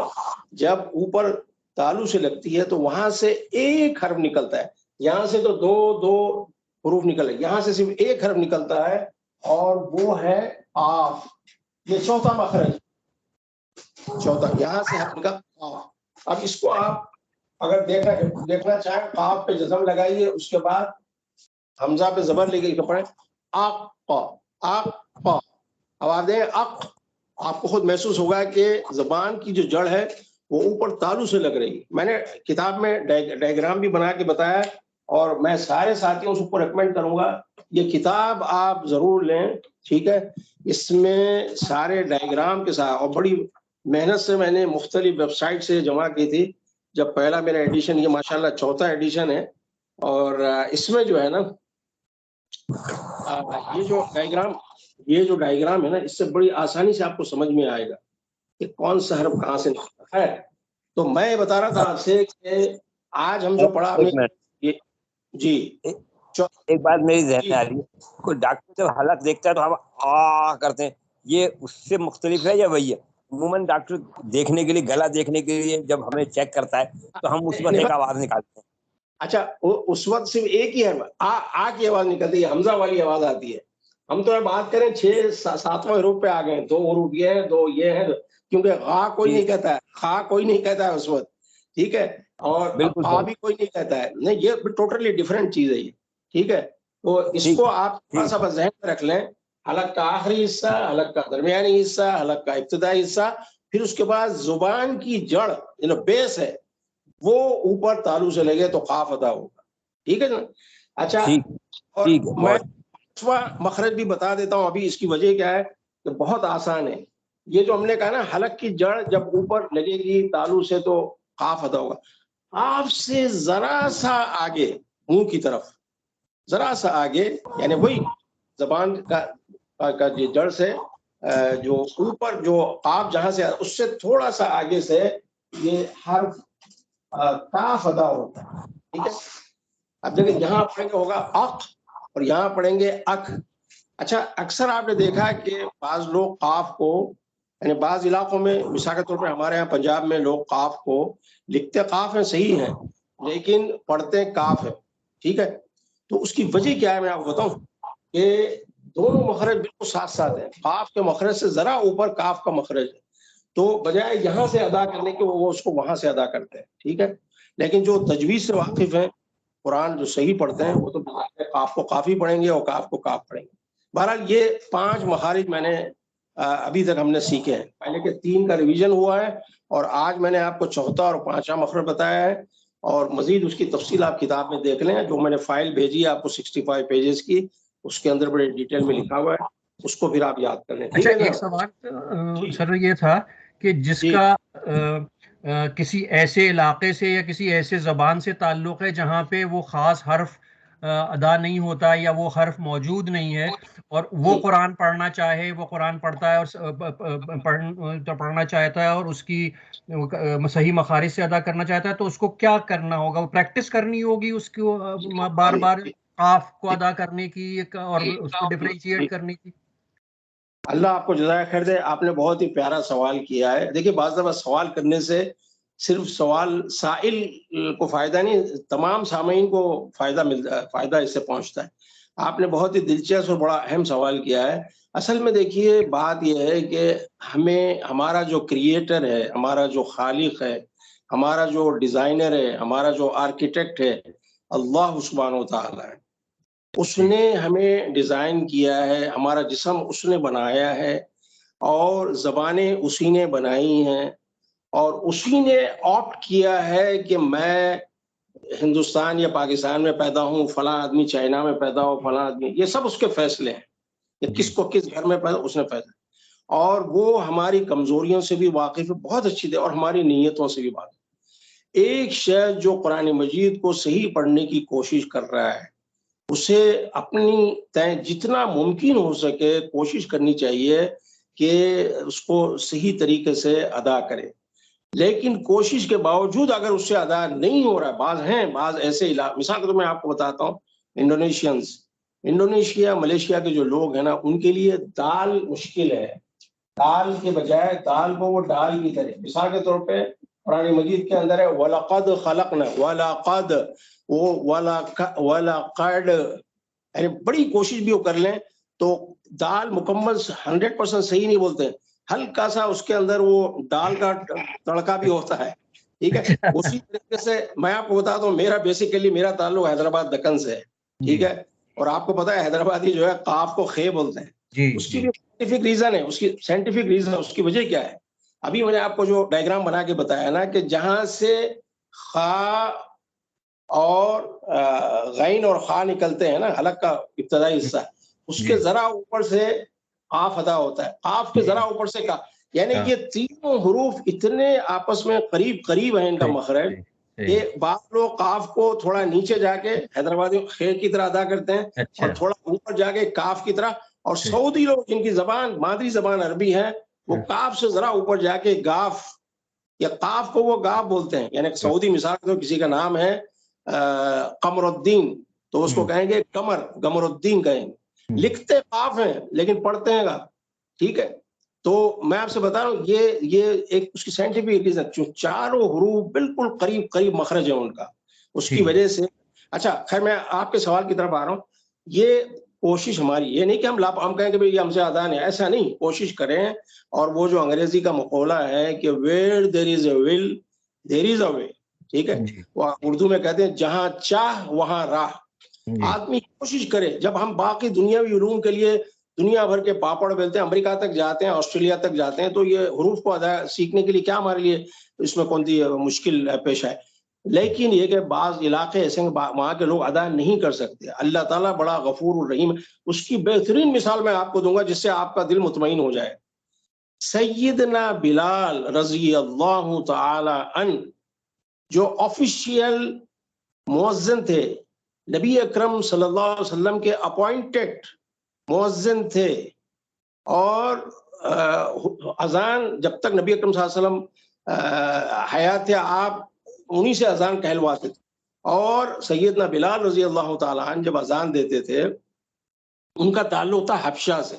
جب اوپر تالو سے لگتی ہے تو وہاں سے ایک حرف نکلتا ہے. یہاں سے تو دو حروف نکلے، یہاں سے صرف ایک حرف نکلتا ہے اور وہ ہے آف. یہ چوتھا مخرج، چوتھا یہاں سے حرف نکل آف. اب اس کو آپ اگر دیکھنا چاہیں قاف پہ جزم لگائیے، اس کے بعد حمزہ پہ زبر لے کے پڑھیں اق اق. اب آپ دیکھیں اق، آپ کو خود محسوس ہوگا کہ زبان کی جو جڑ ہے وہ اوپر تالو سے لگ رہی ہے. میں نے کتاب میں ڈائیگرام بھی بنا کے بتایا، اور میں سارے ساتھیوں سے اوپر ریکمینڈ کروں گا یہ کتاب آپ ضرور لیں. ٹھیک ہے؟ اس میں سارے ڈائیگرام کے ساتھ، اور بڑی محنت سے میں نے مختلف ویب سائٹ سے جمع کی تھی. جب پہلا میرا ایڈیشن، یہ ماشاءاللہ چوتھا ایڈیشن ہے، اور اس میں جو ہے نا یہ جو ڈائیگرام ہے نا، اس سے بڑی آسانی سے آپ کو سمجھ میں آئے گا کہ کون سا حرف کہاں سے نکلتا ہے. تو میں بتا رہا تھا آپ سے کہ آج ہم جو پڑھا جی ایک بات میری ذہن میں آ رہی ہے، کوئی ڈاکٹر جب حلق دیکھتا ہے تو ہم آ کرتے ہیں، یہ اس سے مختلف ہے یا وہی ہے؟ عموماً ڈاکٹر دیکھنے کے لیے، گلا دیکھنے کے لیے جب ہمیں چیک کرتا ہے تو ہم اس وقت ایک آواز نکالتے ہیں. اچھا، اس وقت صرف ایک ہی ہے، آ کی آواز نکلتی ہے، حمزہ والی آواز آتی ہے. ہم تو بات کریں 6-7 حروف پہ آ گئے، 2 حروف یہ ہے، 2 یہ ہے، کیونکہ غا کوئی نہیں کہتا ہے، خا کوئی نہیں کہتا ہے اس وقت. ٹھیک ہے؟ اور قا بھی کوئی نہیں کہتا ہے. نہیں، یہ ٹوٹلی ڈیفرنٹ چیز ہے یہ. ٹھیک ہے؟ تو اس کو آپ تھوڑا سا ذہن میں رکھ لیں. حلق کا آخری حصہ، حلق کا درمیانی حصہ، حلق کا ابتدائی حصہ، پھر اس کے بعد زبان کی جڑ بیس ہے وہ اوپر تالو سے لگے تو قاف ادا ہوگا. ٹھیک ہے نا؟ اچھا، اور میں مخرج بھی بتا دیتا ہوں ابھی. اس کی وجہ کیا ہے کہ بہت آسان ہے. یہ جو ہم نے کہا نا حلق کی جڑ جب اوپر لگے گی تالو سے تو قاف ادا ہوگا. قاف سے ذرا سا آگے، منہ کی طرف ذرا سا آگے، یعنی وہی زبان کا جڑ سے جو اوپر جو قاف جہاں سے اس سے تھوڑا سا آگے سے یہ حرف کاف ادا ہوتا ہے. ٹھیک ہے. اب دیکھیں یہاں پڑھیں گے ہوگا اق اور یہاں پڑھیں گے اک. اچھا اکثر آپ نے دیکھا کہ بعض لوگ قاف کو یعنی بعض علاقوں میں مثال کے طور پہ ہمارے یہاں پنجاب میں لوگ قاف کو لکھتے قاف ہیں صحیح ہیں لیکن پڑھتے کاف ہے. ٹھیک ہے. تو اس کی وجہ کیا ہے میں آپ کو بتاؤں کہ دونوں مخرج بالکل ساتھ ساتھ ہیں. قاف کے مخرج سے ذرا اوپر کاف کا مخرج ہے تو بجائے یہاں سے ادا کرنے کے وہ اس کو وہاں سے ادا کرتے ہیں. ٹھیک ہے. لیکن جو تجوید سے واقف ہیں قرآن جو صحیح پڑھتے ہیں وہ تو قاف کو قافی پڑھیں گے اور کاف کو کاف پڑھیں گے. بہرحال یہ 5 مخارج میں نے ابھی تک ہم نے سیکھے ہیں. پہلے کے 3 کا ریویژن ہوا ہے اور آج میں نے آپ کو 4تھا اور 5واں مخرج بتایا ہے اور مزید اس کی تفصیل آپ کتاب میں دیکھ لیں. جو میں نے فائل بھیجی ہے آپ کو 65 پیجز کی اس کے اندر بڑے ڈیٹیل میں لکھا ہوا ہے اس کو پھر آپ یاد کر لیں. ٹھیک اچھا ہے ایک سوال سر یہ تھا کہ جس کا کسی ایسے علاقے سے یا کسی ایسے زبان سے تعلق ہے جہاں پہ وہ خاص حرف ادا نہیں ہوتا یا وہ حرف موجود نہیں ہے اور وہ قرآن پڑھنا چاہے وہ قرآن پڑھتا ہے اور پڑھنا چاہتا ہے اور اس کی صحیح مخارج سے ادا کرنا چاہتا ہے تو اس کو کیا کرنا ہوگا؟ وہ پریکٹس کرنی ہوگی اس کو بار بار قاف کو ادا کرنے کی اور اس کو ڈفرینشیٹ کرنے کی. اللہ آپ کو جزائے خیر دے. آپ نے بہت ہی پیارا سوال کیا ہے. دیکھیے بعض دفعہ سوال کرنے سے صرف سوال سائل کو فائدہ نہیں تمام سامعین کو فائدہ اس سے پہنچتا ہے. آپ نے بہت ہی دلچسپ اور بڑا اہم سوال کیا ہے. اصل میں دیکھیے بات یہ ہے کہ ہمارا جو کریٹر ہے ہمارا جو خالق ہے ہمارا جو ڈیزائنر ہے ہمارا جو آرکیٹیکٹ ہے اللہ سبحانہ و تعالی ہے. اس نے ہمیں ڈیزائن کیا ہے ہمارا جسم اس نے بنایا ہے اور زبانیں اسی نے بنائی ہیں اور اسی نے آپٹ کیا ہے کہ میں ہندوستان یا پاکستان میں پیدا ہوں فلاں آدمی چائنا میں پیدا ہو فلاں آدمی یہ سب اس کے فیصلے ہیں کہ کس کو کس گھر میں پیدا اس نے فیصلہ اور وہ ہماری کمزوریوں سے بھی واقف ہے بہت اچھی اور ہماری نیتوں سے بھی واقف. ایک شخص جو قرآن مجید کو صحیح پڑھنے کی کوشش کر رہا ہے اسے اپنی جتنا ممکن ہو سکے کوشش کرنی چاہیے کہ اس کو صحیح طریقے سے ادا کرے. لیکن کوشش کے باوجود اگر اس سے ادا نہیں ہو رہا بعض ایسے مثال کے طور میں آپ کو بتاتا ہوں انڈونیشیا ملیشیا کے جو لوگ ہیں نا ان کے لیے دال مشکل ہے. دال کے بجائے دال کو وہ ڈال کی طرح مثال کے طور پہ قرآن مجید کے اندر ہے وَلَقَدْ خَلَقْنَا وَلَقَدْ وَلَقَدْ یعنی بڑی کوشش بھی وہ کر لیں تو دال مکمل 100% صحیح نہیں بولتے ہلکا سا اس کے اندر وہ دال کا تڑکا بھی ہوتا ہے. ٹھیک ہے. اسی طریقے سے میں آپ کو بتاتا ہوں میرا تعلق حیدرآباد دکن سے ہے. ٹھیک ہے. اور آپ کو پتا ہے حیدرآبادی جو ہے قاف کو خے بولتے ہیں. اس کی بھی سائنٹیفک ریزن ہے اس کی وجہ کیا ہے ابھی میں نے آپ کو جو ڈائیگرام بنا کے بتایا نا کہ جہاں سے خا اور غین اور خا نکلتے ہیں نا حلق کا ابتدائی حصہ اس کے ذرا اوپر سے قاف ادا ہوتا ہے. قاف کے ذرا اوپر سے یعنی یہ تینوں حروف اتنے آپس میں قریب ہیں ان کا مخرج کہ بعض لوگ قاف کو تھوڑا نیچے جا کے حیدرآبادی خیر کی طرح ادا کرتے ہیں اور تھوڑا اوپر جا کے کاف کی طرح اور سعودی لوگ جن کی مادری زبان عربی ہے وہ کاف سے ذرا اوپر جا کے گاف یا قاف کو وہ گاف بولتے ہیں. یعنی سعودی مثال تو کسی کا نام ہے قمر الدین تو اس کو کہیں گے قمر الدین کہیں گے. لکھتے قاف ہیں لیکن پڑھتے ہیں گاف. ٹھیک ہے. تو میں آپ سے بتا رہا ہوں یہ ایک اس کی سائنٹیفک ریزن چاروں حروف بالکل قریب مخرج ہے ان کا اس کی وجہ سے. اچھا خیر میں آپ کے سوال کی طرف آ رہا ہوں. یہ کوشش ہماری یہ نہیں کہ ہم کہیں کہ بھئی یہ ہم سے ادا نہیں ایسا نہیں کوشش کریں. اور وہ جو انگریزی کا مقولہ ہے کہ where there is a will there is a way. ٹھیک ہے. وہ اردو میں کہتے ہیں جہاں چاہ وہاں راہ. آدمی کوشش کرے. جب ہم باقی دنیاوی علوم کے لیے دنیا بھر کے پاپڑ بیلتے ہیں امریکہ تک جاتے ہیں آسٹریلیا تک جاتے ہیں تو یہ حروف کو سیکھنے کے لیے کیا ہمارے لیے اس میں کون سی مشکل پیش ہے. لیکن یہ کہ بعض علاقے ایسے وہاں کے لوگ ادا نہیں کر سکتے. اللہ تعالیٰ بڑا غفور الرحیم. اس کی بہترین مثال میں آپ کو دوں گا جس سے آپ کا دل مطمئن ہو جائے. سیدنا بلال رضی اللہ تعالی عنہ جو آفیشیل مؤذن تھے نبی اکرم صلی اللہ علیہ وسلم کے اپوائنٹڈ مؤذن تھے، اور اذان جب تک نبی اکرم صلی اللہ علیہ وسلم حیات تھے آپ انہی سے اذان کہلواتے تھے. اور سیدنا بلال رضی اللہ تعالیٰ عنہ جب اذان دیتے تھے ان کا تعلق تھا حبشہ سے،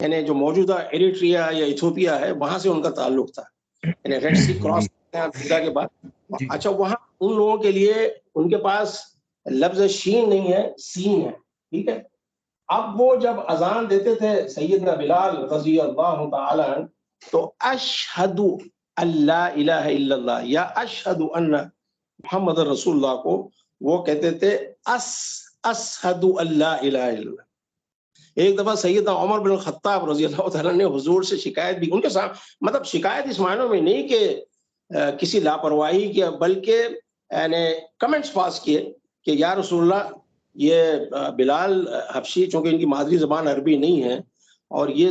یعنی جو موجودہ ایریٹریا یا ایتھوپیا ہے وہاں سے ان کا تعلق تھا، یعنی ریڈ سی کراس کے بعد. اچھا وہاں ان لوگوں کے لیے ان کے پاس لفظ شین نہیں ہے، سین ہے، ٹھیک ہے. اب وہ جب اذان دیتے تھے سیدنا بلال رضی اللہ تعالی عنہ تو اشہد اللہ الہ الا اللہ یا اشہد ان محمد رسول اللہ کو وہ کہتے تھے اشہد اللہ الہ الا اللہ. ایک دفعہ سیدنا عمر بن الخطاب رضی اللہ تعالیٰ نے حضور سے شکایت بھی، ان کے ساتھ مطلب شکایت اس معنوں میں نہیں کہ کسی لاپرواہی کیا، بلکہ یعنی کمنٹس پاس کیے کہ یا رسول اللہ یہ بلال حبشی چونکہ ان کی مادری زبان عربی نہیں ہے اور یہ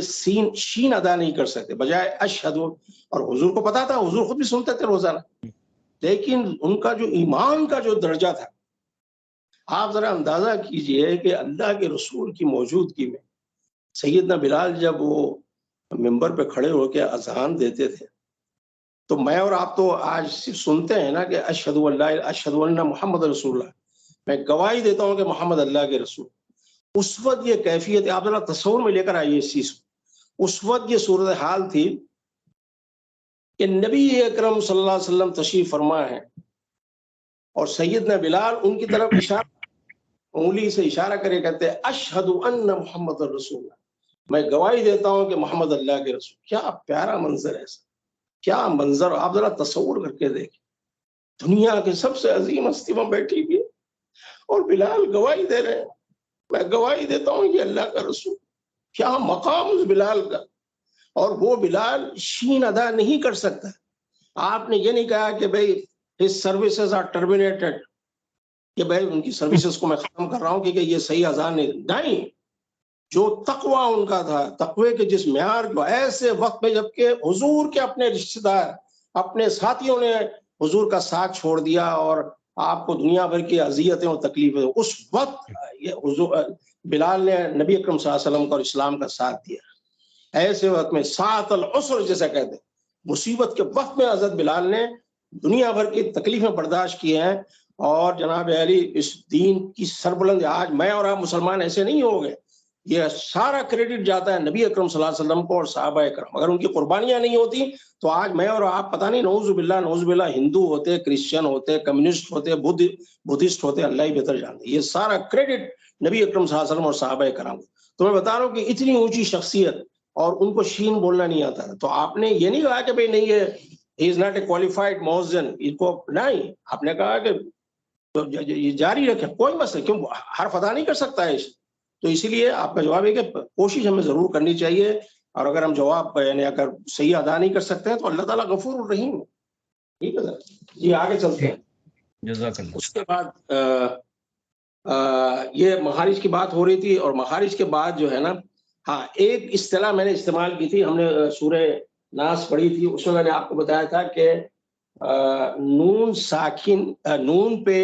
شین ادا نہیں کر سکتے بجائے اشہد، اور حضور کو پتا تھا، حضور خود بھی سنتے تھے روزانہ، لیکن ان کا جو ایمان کا جو درجہ تھا آپ ذرا اندازہ کیجئے کہ اللہ کے رسول کی موجودگی میں سیدنا بلال جب وہ ممبر پہ کھڑے ہو کے اذان دیتے تھے تو میں اور آپ تو آج صرف سنتے ہیں نا کہ اشہد ان محمد رسول اللہ، میں گواہی دیتا ہوں کہ محمد اللہ کے رسول. اس وقت یہ کیفیت آپ ذرا تصور میں لے کر آئیے اس چیز کو. اس وقت یہ صورتحال تھی کہ نبی اکرم صلی اللہ علیہ وسلم تشریف فرما ہے اور سیدنا بلال ان کی طرف اشارہ انگلی سے اشارہ کرے کہتے ہیں اشہد ان محمد رسول اللہ، میں گواہی دیتا ہوں کہ محمد اللہ کے رسول. کیا پیارا منظر ہے، کیا منظر، آپ ذرا تصور کر کے دیکھیں. دنیا کے سب سے عظیم ہستی میں بیٹھی ہوئی اور بلال گواہی دے رہے ہیں، میں گواہی دیتا ہوں یہ اللہ کا رسول. کیا مقام اس بلال کا، اور وہ بلال شین ادا نہیں کر سکتا. آپ نے یہ نہیں کہا کہ بھئی his services are terminated، کہ بھئی ان کی سروسز کو میں ختم کر رہا ہوں کیونکہ یہ صحیح اذان نہیں. جو تقوی ان کا تھا، تقوی کے جس معیار کو ایسے وقت میں جبکہ حضور کے اپنے رشتہ دار اپنے ساتھیوں نے حضور کا ساتھ چھوڑ دیا اور آپ کو دنیا بھر کی اذیتیں اور تکلیفیں، اس وقت یہ حضور بلال نے نبی اکرم صلی اللہ علیہ وسلم کو اور اسلام کا ساتھ دیا. ایسے وقت میں ساعت العسر جیسا کہتے ہیں، مصیبت کے وقت میں حضرت بلال نے دنیا بھر کی تکلیفیں برداشت کی ہیں. اور جناب علی اس دین کی سربلند، آج میں اور آپ مسلمان ایسے نہیں ہو گئے، یہ سارا کریڈٹ جاتا ہے نبی اکرم صلی اللہ علیہ وسلم کو اور صحابہ کرام. اگر ان کی قربانیاں نہیں ہوتی تو آج میں اور آپ پتہ نہیں نعوذ باللہ ہندو ہوتے، کرسچن ہوتے، کمیونسٹ ہوتے، بدھسٹ ہوتے، اللہ ہی بہتر جانتے. یہ سارا کریڈٹ نبی اکرم صلی اللہ علیہ وسلم اور صحابہ کرام. تو میں بتا رہا ہوں کہ اتنی اونچی شخصیت اور ان کو شین بولنا نہیں آتا تھا. تو آپ نے یہ نہیں کہا کہ بھئی نہیں یہ he is not a qualified مؤذن، ان کو نہیں، آپ نے کہا کہ یہ جاری رکھے، کوئی مسئلہ، کیوں حرف ادا نہیں کر سکتا ہے. تو اسی لیے آپ کا جواب ہے کہ کوشش ہمیں ضرور کرنی چاہیے، اور اگر ہم جواب یعنی اگر صحیح ادا نہیں کر سکتے ہیں تو اللہ تعالیٰ غفور الرحیم. ٹھیک ہے سر جی، آگے چلتے ہیں. جزاک اللہ. اس کے بعد یہ مخارج کی بات ہو رہی تھی، اور مخارج کے بعد جو ہے نا، ہاں ایک اصطلاح میں نے استعمال کی تھی، ہم نے سورہ ناس پڑھی تھی، اس میں نے آپ کو بتایا تھا کہ نون ساکن، نون پہ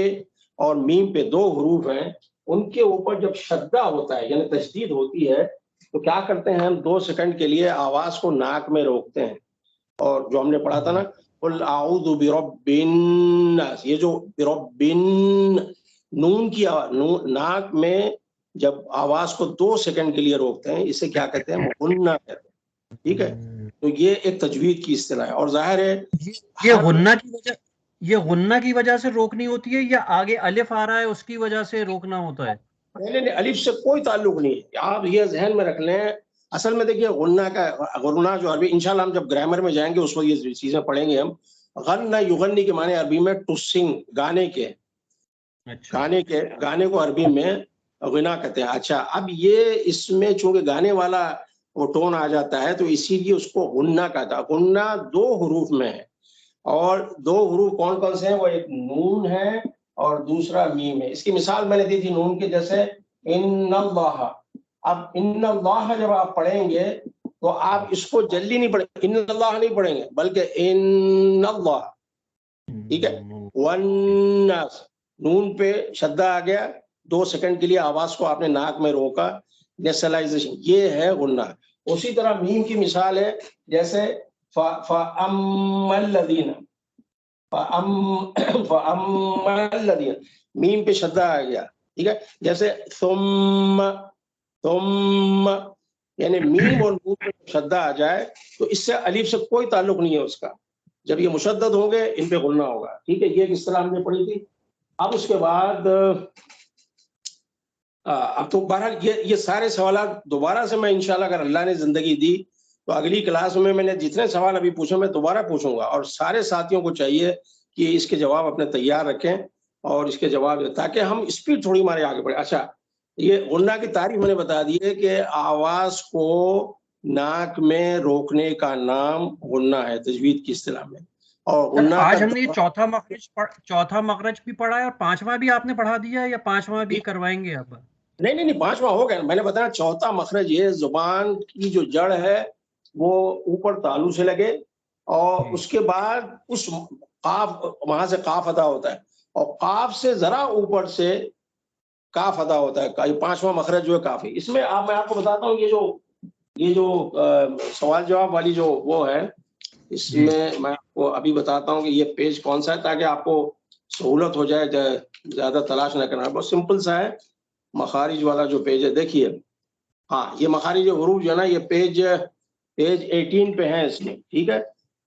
اور میم پہ دو حروف ہیں، ان کے اوپر جب شدہ ہوتا ہے یعنی تشدید ہوتی ہے تو کیا کرتے ہیں ہم 2 سیکنڈ کے لیے آواز کو ناک میں روکتے ہیں. اور جو ہم نے پڑھا تھا نا قل اعوذ برب الناس، یہ جو برب نون کی ناک میں جب آواز کو 2 سیکنڈ کے لیے روکتے ہیں اسے کیا کہتے ہیں؟ غنہ کہتے ہیں. ٹھیک ہے، تو یہ ایک تجوید کی اصطلاح ہے. اور ظاہر ہے یہ غنہ کی وجہ سے روکنی ہوتی ہے یا آگے الف آ رہا ہے اس کی وجہ سے روکنا ہوتا ہے؟ نہیں، الف سے کوئی تعلق نہیں ہے، آپ یہ ذہن میں رکھ لیں. اصل میں دیکھیے غنہ جو عربی، انشاءاللہ ہم جب گرامر میں جائیں گے اس وقت یہ چیزیں پڑھیں گے ہم. غنہ یغنی کے معنی عربی میں ٹو سنگ، گانے کے، گانے کو عربی میں غنا کہتے ہیں. اچھا، اب یہ اس میں چونکہ گانے والا وہ ٹون آ جاتا ہے تو اسی لیے اس کو غنہ کہتا ہے. غنہ 2 حروف میں ہے، اور 2 حروف کون کون سے ہیں؟ وہ ایک نون ہے اور دوسرا میم ہے. اس کی مثال میں نے دی تھی نون کے جیسے ان اللہ. اب ان اللہ جب آپ پڑھیں گے تو آپ اس کو جلدی نہیں پڑھیں گے، ان اللہ نہیں پڑھیں گے بلکہ ان اللہ. ٹھیک ہے، والناس، نون پہ شدہ آ گیا، 2 سیکنڈ کے لیے آواز کو آپ نے ناک میں روکا، نیشنلائزیشن، یہ ہے غنہ. اسی طرح میم کی مثال ہے جیسے فَأَمَّا الَّذِينَ، فَأَمَّا الَّذِينَ، میم پہ شدہ آ گیا، ٹھیک ہے. جیسے ثم، یعنی میم اور نون پہ شدہ آ جائے تو اس سے الف سے کوئی تعلق نہیں ہے اس کا. جب یہ مشدد ہوں گے ان پہ غنہ ہوگا. ٹھیک ہے، یہ کس طرح ہم نے پڑھی تھی. اب اس کے بعد اب تو بہرحال یہ سارے سوالات دوبارہ سے میں انشاءاللہ اگر اللہ نے زندگی دی تو اگلی کلاس میں نے جتنے سوال ابھی پوچھے میں دوبارہ پوچھوں گا، اور سارے ساتھیوں کو چاہیے کہ اس کے جواب اپنے تیار رکھیں اور اس کے جواب تاکہ ہم اسپیڈ تھوڑی مارے آگے بڑھے. اچھا، یہ غنہ کی تعریف میں نے بتا دی ہے کہ آواز کو ناک میں روکنے کا نام غنہ ہے تجوید کی اصطلاح میں. اور غنہ آج ہم نے یہ چوتھا مخرج بھی پڑھا ہے اور پانچواں بھی آپ نے پڑھا دیا ہے یا پانچواں بھی کروائیں گے آپ؟ نہیں، پانچواں ہو گیا. میں نے بتایا چوتھا مخرج یہ زبان کی جو جڑ ہے وہ اوپر تالو سے لگے اور اس کے بعد اس قاف، وہاں سے قاف ادا ہوتا ہے اور قاف سے ذرا اوپر سے کاف ادا ہوتا ہے. پانچواں مخرج جو ہے کافی. اس میں میں آپ کو بتاتا ہوں یہ جو سوال جواب والی جو وہ ہے، اس میں آپ کو ابھی بتاتا ہوں کہ یہ پیج کون سا ہے تاکہ آپ کو سہولت ہو جائے، زیادہ تلاش نہ کرنا. بہت سمپل سا ہے، مخارج والا جو پیج ہے. دیکھیے، ہاں یہ مخارج حروف جو ہے نا یہ پیج 18 پہ ہے اس میں. ٹھیک ہے،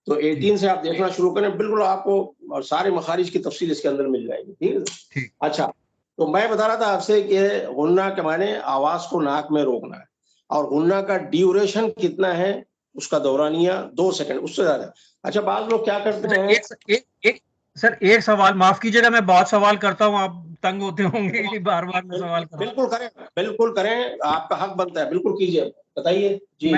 تو 18 سے آپ دیکھنا شروع کریں، بالکل آپ کو سارے مخارج کی تفصیل اس کے اندر مل جائے گی. ٹھیک ہے. اچھا، تو میں بتا رہا تھا آپ سے کہ غنہ کے معنی آواز کو ناک میں روکنا ہے، اور غنہ کا ڈیوریشن کتنا ہے، اس کا دورانیہ 2 سیکنڈ، اس سے زیادہ. اچھا، بعض لوگ کیا کرتے ہیں سر ایک سوال، معاف کیجیے گا میں بہت سوال کرتا ہوں، آپ تنگ ہوتے ہوں گے بار بار میں سوال کروں. بالکل کریں، آپ کا حق بنتا ہے، بالکل کیجیے، بتائیے. جی،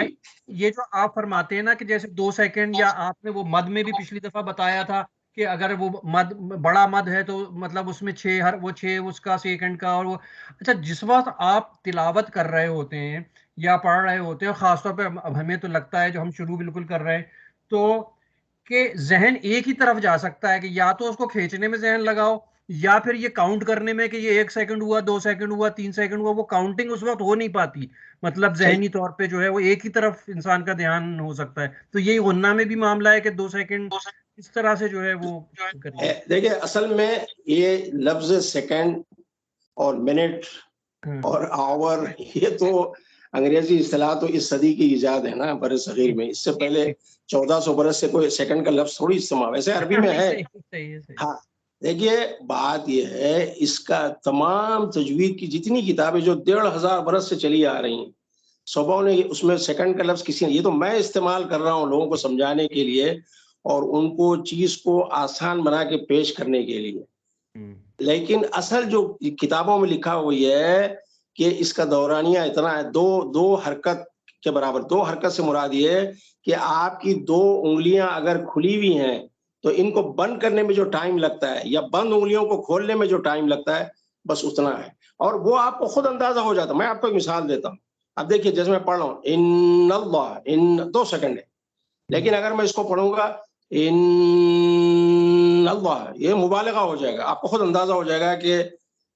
یہ جو آپ فرماتے ہیں نا کہ جیسے 2 سیکنڈ، یا آپ نے وہ مد میں بھی پچھلی دفعہ بتایا تھا کہ اگر وہ مد بڑا مد ہے تو مطلب اس میں 6 اس کا سیکنڈ کا، اور وہ اچھا جس وقت آپ تلاوت کر رہے ہوتے ہیں یا پڑھ رہے ہوتے ہیں، خاص طور پہ ہمیں تو لگتا ہے جو ہم شروع بالکل کر رہے ہیں تو کہ ذہن ایک ہی طرف جا سکتا ہے، کہ یا تو اس کو کھینچنے میں ذہن لگاؤ یا پھر یہ کاؤنٹ کرنے میں کہ یہ 1 سیکنڈ ہوا، 2 سیکنڈ ہوا، 3 سیکنڈ ہوا، وہ کاؤنٹنگ اس وقت ہو نہیں پاتی. مطلب ذہنی طور پہ جو ہے وہ ایک ہی طرف انسان کا دھیان ہو سکتا ہے. تو یہی غنہ میں بھی معاملہ ہے کہ 2 سیکنڈ اس طرح سے جو ہے وہ دیکھیں اصل میں یہ لفظ سیکنڈ اور منٹ اور آور یہ تو انگریزی اصطلاح تو اس صدی کی ایجاد ہے نا بر صغیر میں. اس سے پہلے 1400 برس سے کوئی سیکنڈ کا لفظ تھوڑی استعمال، ویسے عربی میں ہے. ہاں دیکھیے بات یہ ہے، اس کا تمام تجوید کی جتنی کتابیں جو 1500 برس سے چلی آ رہی ہیں، صوبوں نے اس میں سیکنڈ کا لفظ کسی نے، یہ تو میں استعمال کر رہا ہوں لوگوں کو سمجھانے کے لیے اور ان کو چیز کو آسان بنا کے پیش کرنے کے لیے. لیکن اصل جو کتابوں میں لکھا ہوا یہ ہے کہ اس کا دورانیہ اتنا ہے، دو حرکت کے برابر. 2 حرکت سے مراد یہ ہے کہ آپ کی 2 انگلیاں اگر کھلی ہوئی ہیں تو ان کو بند کرنے میں جو ٹائم لگتا ہے یا بند انگلیوں کو کھولنے میں جو ٹائم لگتا ہے بس اتنا ہے، اور وہ آپ کو خود اندازہ ہو جاتا ہے. میں آپ کو ایک مثال دیتا ہوں. اب دیکھیے جیسے میں پڑھ رہا ہوں ان اللہ، ان 2 سیکنڈ ہے، لیکن اگر میں اس کو پڑھوں گا ان اللہ، یہ مبالغہ ہو جائے گا، آپ کو خود اندازہ ہو جائے گا کہ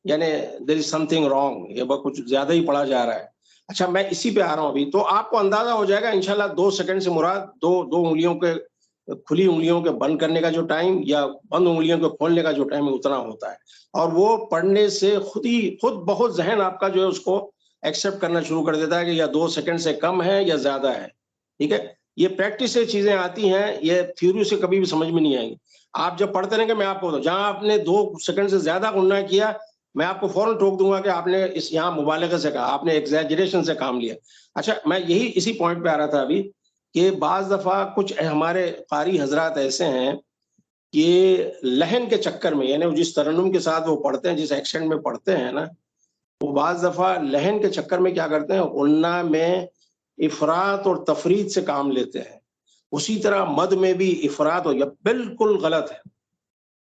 یعنی there is something wrong، یہ کچھ زیادہ ہی پڑھا جا رہا ہے. اچھا میں اسی پہ آ رہا ہوں ابھی، تو آپ کو اندازہ ہو جائے گا انشاءاللہ 2 سیکنڈ سے مراد دو انگلیوں کے کھلی انگلیوں کے بند کرنے کا جو ٹائم یا بند انگلیوں کے کھولنے کا جو ٹائم اتنا ہوتا ہے. اور وہ پڑھنے سے خود بہت ذہن آپ کا جو ہے اس کو ایکسیپٹ کرنا شروع کر دیتا ہے کہ یا 2 سیکنڈ سے کم ہے یا زیادہ ہے. ٹھیک ہے، یہ پریکٹس سے چیزیں آتی ہیں، یہ تھیوری سے کبھی بھی سمجھ میں نہیں آئیں گی. آپ جب پڑھتے رہیں گے میں آپ کو جہاں آپ نے 2 سیکنڈ سے زیادہ غنہ کیا میں آپ کو فوراً ٹوک دوں گا کہ آپ نے یہاں مبالغے سے کہا، آپ نے ایگزیجریشن سے کام لیا. اچھا میں اسی پوائنٹ پہ آ رہا تھا ابھی کہ بعض دفعہ کچھ ہمارے قاری حضرات ایسے ہیں کہ لہن کے چکر میں، یعنی جس ترنم کے ساتھ وہ پڑھتے ہیں، جس ایکسنٹ میں پڑھتے ہیں نا، وہ بعض دفعہ لہن کے چکر میں کیا کرتے ہیں، غنہ میں افراط اور تفرید سے کام لیتے ہیں. اسی طرح مد میں بھی افراط ہو، یہ بالکل غلط ہے.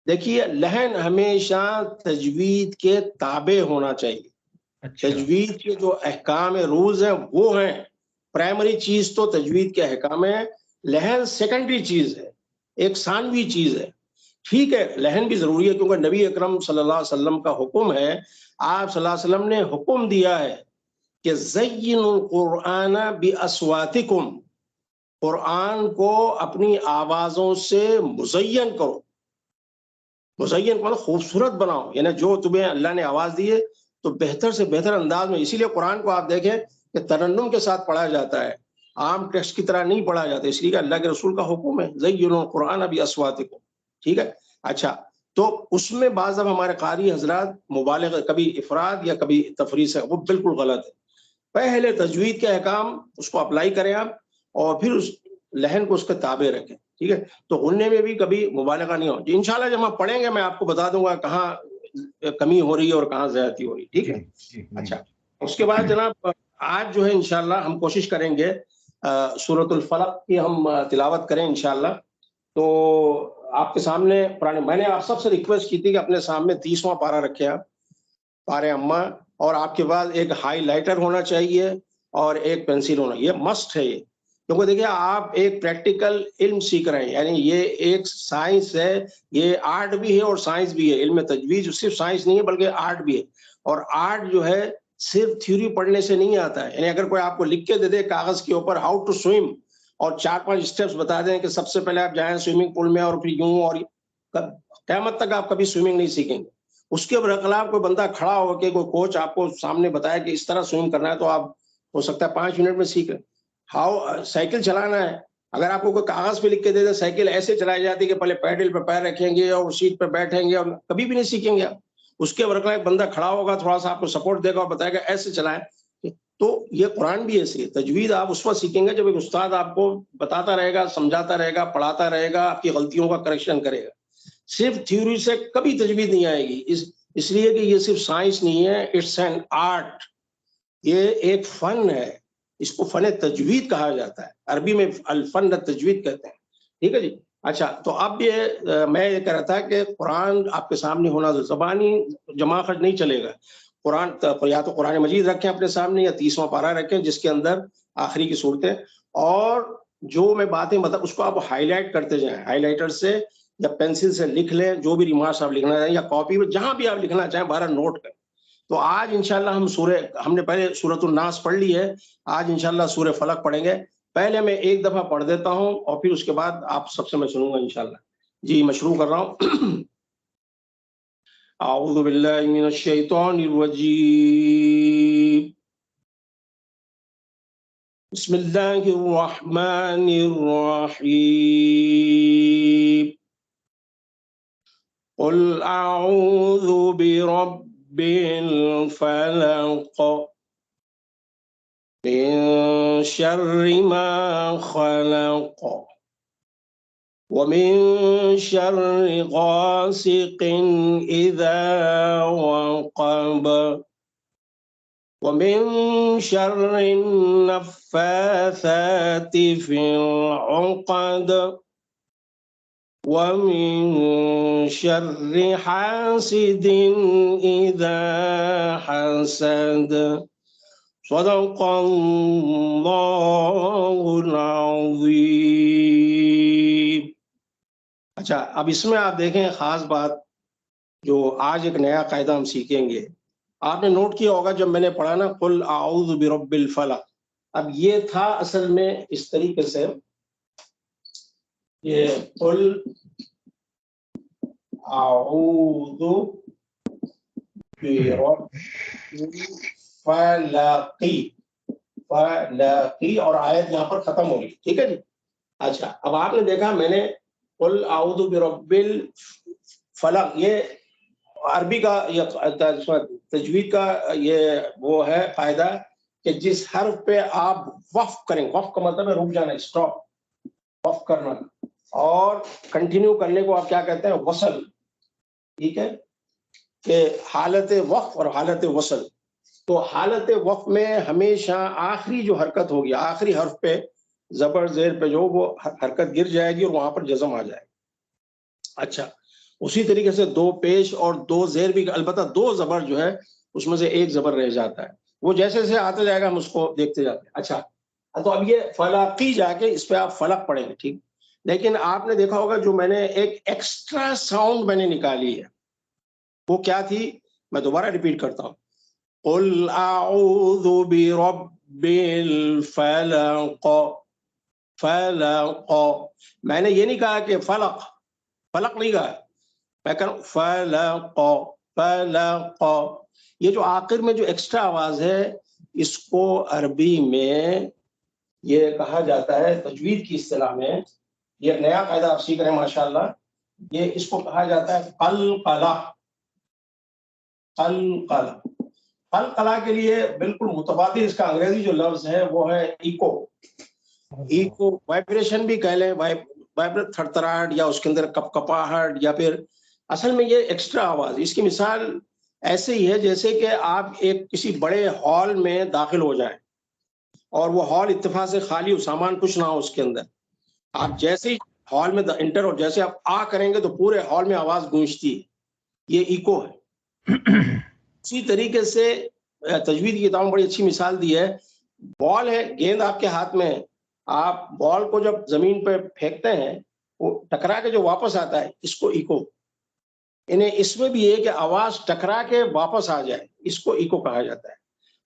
دیکھیے لہن ہمیشہ تجوید کے تابع ہونا چاہیے. تجوید کے جو احکام روز ہیں وہ ہیں پرائمری چیز، تو تجوید کے احکام ہیں. لہن سیکنڈری چیز ہے، ایک ثانوی چیز ہے. ٹھیک ہے لہن بھی ضروری ہے کیونکہ نبی اکرم صلی اللہ علیہ وسلم کا حکم ہے، آپ صلی اللہ علیہ وسلم نے حکم دیا ہے کہ زینوا القرآن بأصواتکم، قرآن کو اپنی آوازوں سے مزین کرو. مزین مطلب خوبصورت بناؤ، یعنی جو تمہیں اللہ نے آواز دی ہے تو بہتر سے بہتر انداز میں. اسی لیے قرآن کو آپ دیکھیں کہ ترنم کے ساتھ پڑھا جاتا ہے، عام ٹیکسٹ کی طرح نہیں پڑھا جاتا، اس لیے کہ اللہ کے رسول کا حکم ہے زینوا القرآن بأصواتکم. ٹھیک ہے. اچھا، تو اس میں بعض اب ہمارے قاری حضرات مبالغہ، کبھی افراد یا کبھی تفریح سے، وہ بالکل غلط ہے. پہلے تجوید کے احکام اس کو اپلائی کریں آپ، اور پھر اس لہن کو اس کے تابع رکھیں. ٹھیک ہے. تو غننے میں بھی کبھی مبالغہ نہیں ہو. انشاءاللہ جب ہم پڑھیں گے میں آپ کو بتا دوں گا کہاں کمی ہو رہی ہے اور کہاں زیادتی ہو رہی ہے. ٹھیک ہے. اچھا، اس کے بعد جناب آج جو ہے انشاءاللہ ہم کوشش کریں گے سورۃ الفلق کی ہم تلاوت کریں انشاءاللہ. تو آپ کے سامنے پرانے، میں نے آپ سب سے ریکویسٹ کی تھی کہ اپنے سامنے 30واں پارہ رکھے آپ، پارے اما، اور آپ کے پاس ایک ہائی لائٹر ہونا چاہیے اور ایک پینسل ہونا، یہ مسٹ ہے. یہ کیونکہ دیکھیے آپ ایک پریکٹیکل علم سیکھ رہے ہیں، یعنی یہ ایک سائنس ہے، یہ آرٹ بھی ہے اور سائنس بھی ہے. علم تجوید صرف سائنس نہیں ہے بلکہ آرٹ بھی ہے. اور آرٹ جو ہے صرف تھیوری پڑھنے سے نہیں آتا ہے. یعنی اگر کوئی آپ کو لکھ کے دے دے کاغذ کے اوپر ہاؤ ٹو سوئم اور 4-5 اسٹیپس بتا دیں کہ سب سے پہلے آپ جائیں سوئمنگ پول میں اور پھر یوں، اور قیامت تک آپ کبھی سوئمنگ نہیں سیکھیں گے. اس کے برخلاف کوئی بندہ کھڑا ہو کے کوئی کوچ آپ کو سامنے بتایا کہ اس طرح سوئم کرنا ہے تو آپ ہو سکتا ہے 5 منٹ میں سیکھ لیں. سائیکل چلانا ہے، اگر آپ کو کوئی کاغذ پہ لکھ کے دے دے سائیکل ایسے چلائی جاتی ہے کہ پہلے پیڈل پہ پیر رکھیں گے اور سیٹ پہ بیٹھیں گے اور کبھی بھی نہیں سیکھیں گے آپ. اس کے برخلاف بندہ کھڑا ہوگا، تھوڑا سا آپ کو سپورٹ دے گا اور بتائے گا ایسے چلائیں. تو یہ قرآن بھی ایسی ہے. تجوید آپ اس وقت سیکھیں گے جب ایک استاد آپ کو بتاتا رہے گا، سمجھاتا رہے گا، پڑھاتا رہے گا، آپ کی غلطیوں کا کریکشن کرے گا. صرف تھیوری سے کبھی تجوید نہیں آئے گی، اس لیے کہ یہ صرف سائنس نہیں ہے، اٹس این آرٹ. یہ ایک فن ہے، اس کو فن تجوید کہا جاتا ہے، عربی میں الفن تجوید کہتے ہیں. ٹھیک ہے جی. اچھا، تو اب یہ میں یہ کہہ رہا تھا کہ قرآن آپ کے سامنے ہونا، زبانی جمع خرچ نہیں چلے گا. قرآن یا تو قرآن مجید رکھیں اپنے سامنے یا 30واں پارہ رکھیں جس کے اندر آخری کی صورتیں، اور جو میں باتیں مطلب اس کو آپ ہائی لائٹ کرتے جائیں، ہائی لائٹر سے یا پینسل سے لکھ لیں جو بھی ریمارکس آپ لکھنا چاہیں، یا کاپی میں جہاں بھی آپ لکھنا چاہیں بارہ نوٹ کریں. تو آج انشاءاللہ ہم نے پہلے سورۃ الناس پڑھ لی ہے، آج انشاءاللہ سورہ فلق پڑھیں گے. پہلے میں ایک دفعہ پڑھ دیتا ہوں اور پھر اس کے بعد آپ سب سے میں سنوں گا انشاءاللہ. جی میں شروع کر رہا ہوں. اعوذ باللہ من الشیطان الرجیم، بسم اللہ الرحمن الرحیم. قل اعوذ برب الفلق من شر ما خلق ومن شر غاسق إذا وقب ومن شر النفاثات في العقد ومن شر حاسد إذا حسد. صدق اللہ العظیم. اچھا، اب اس میں آپ دیکھیں خاص بات جو آج ایک نیا قاعدہ ہم سیکھیں گے. آپ نے نوٹ کیا ہوگا جب میں نے پڑھا نا قل اعوذ برب الفلق، اب یہ تھا اصل میں اس طریقے سے، یہ قل اعوذ برب فلقی اور آیت یہاں پر ختم ہوگی. ٹھیک ہے جی. اچھا، اب آپ نے دیکھا میں نے قل اعوذ برب الفلق، یہ عربی کا تجوید کا یہ وہ ہے قاعدہ کہ جس حرف پہ آپ وقف کریں، وقف کا مطلب ہے رک جانا، اسٹاپ، وقف کرنا، اور کنٹینیو کرنے کو آپ کیا کہتے ہیں؟ وصل. ٹھیک ہے، کہ حالت وقف اور حالت وصل. تو حالت وقف میں ہمیشہ آخری جو حرکت ہوگی، آخری حرف پہ زبر زیر پہ جو وہ حرکت گر جائے گی اور وہاں پر جزم آ جائے گا. اچھا، اسی طریقے سے 2 پیش اور 2 زیر بھی، البتہ 2 زبر جو ہے اس میں سے 1 زبر رہ جاتا ہے. وہ جیسے جیسے آتے جائے گا ہم اس کو دیکھتے جاتے ہیں. اچھا، تو اب یہ فلقی جا کے اس پہ آپ فلق پڑھیں گے. ٹھیک، لیکن آپ نے دیکھا ہوگا جو میں نے ایک ایکسٹرا ساؤنڈ میں نے نکالی ہے وہ کیا تھی، میں دوبارہ ریپیٹ کرتا ہوں. قل اعوذ برب الفلق، فلق. میں نے یہ نہیں کہا کہ فلق، فلق نہیں کہا، میں کہہ رہا ہوں فلق، فلق. یہ جو آخر میں جو ایکسٹرا آواز ہے اس کو عربی میں یہ کہا جاتا ہے، تجوید کی اصطلاح میں یہ ایک نیا قاعدہ آپ سیکھ رہے ہیں ماشاءاللہ، یہ اس کو کہا جاتا ہے قلقلہ. قلقلہ، قلقلہ کے لیے بالکل متبادل اس کا انگریزی جو لفظ ہے وہ ہے ایکو. ایکو وائبریشن بھی کہہ لیں، وائبریٹ تھڑ تھڑاہٹ یا اس کے اندر کپ کپاہٹ، یا پھر اصل میں یہ ایکسٹرا آواز. اس کی مثال ایسے ہی ہے جیسے کہ آپ ایک کسی بڑے ہال میں داخل ہو جائیں اور وہ ہال اتفاق سے خالی ہو، سامان کچھ نہ ہو اس کے اندر. آپ جیسے ہی ہال میں انٹر ہو، جیسے آپ آ کریں گے تو پورے ہال میں آواز گونجتی ہے، یہ ایکو ہے. اسی طریقے سے تجوید کی کتاب میں بڑی اچھی مثال دی ہے. بال ہے، گیند آپ کے ہاتھ میں ہے، آپ بال کو جب زمین پہ پھینکتے ہیں وہ ٹکرا کے جو واپس آتا ہے اس کو ایکو. انہیں اس میں بھی ہے کہ آواز ٹکرا کے واپس آ جائے، اس کو ایکو کہا جاتا ہے.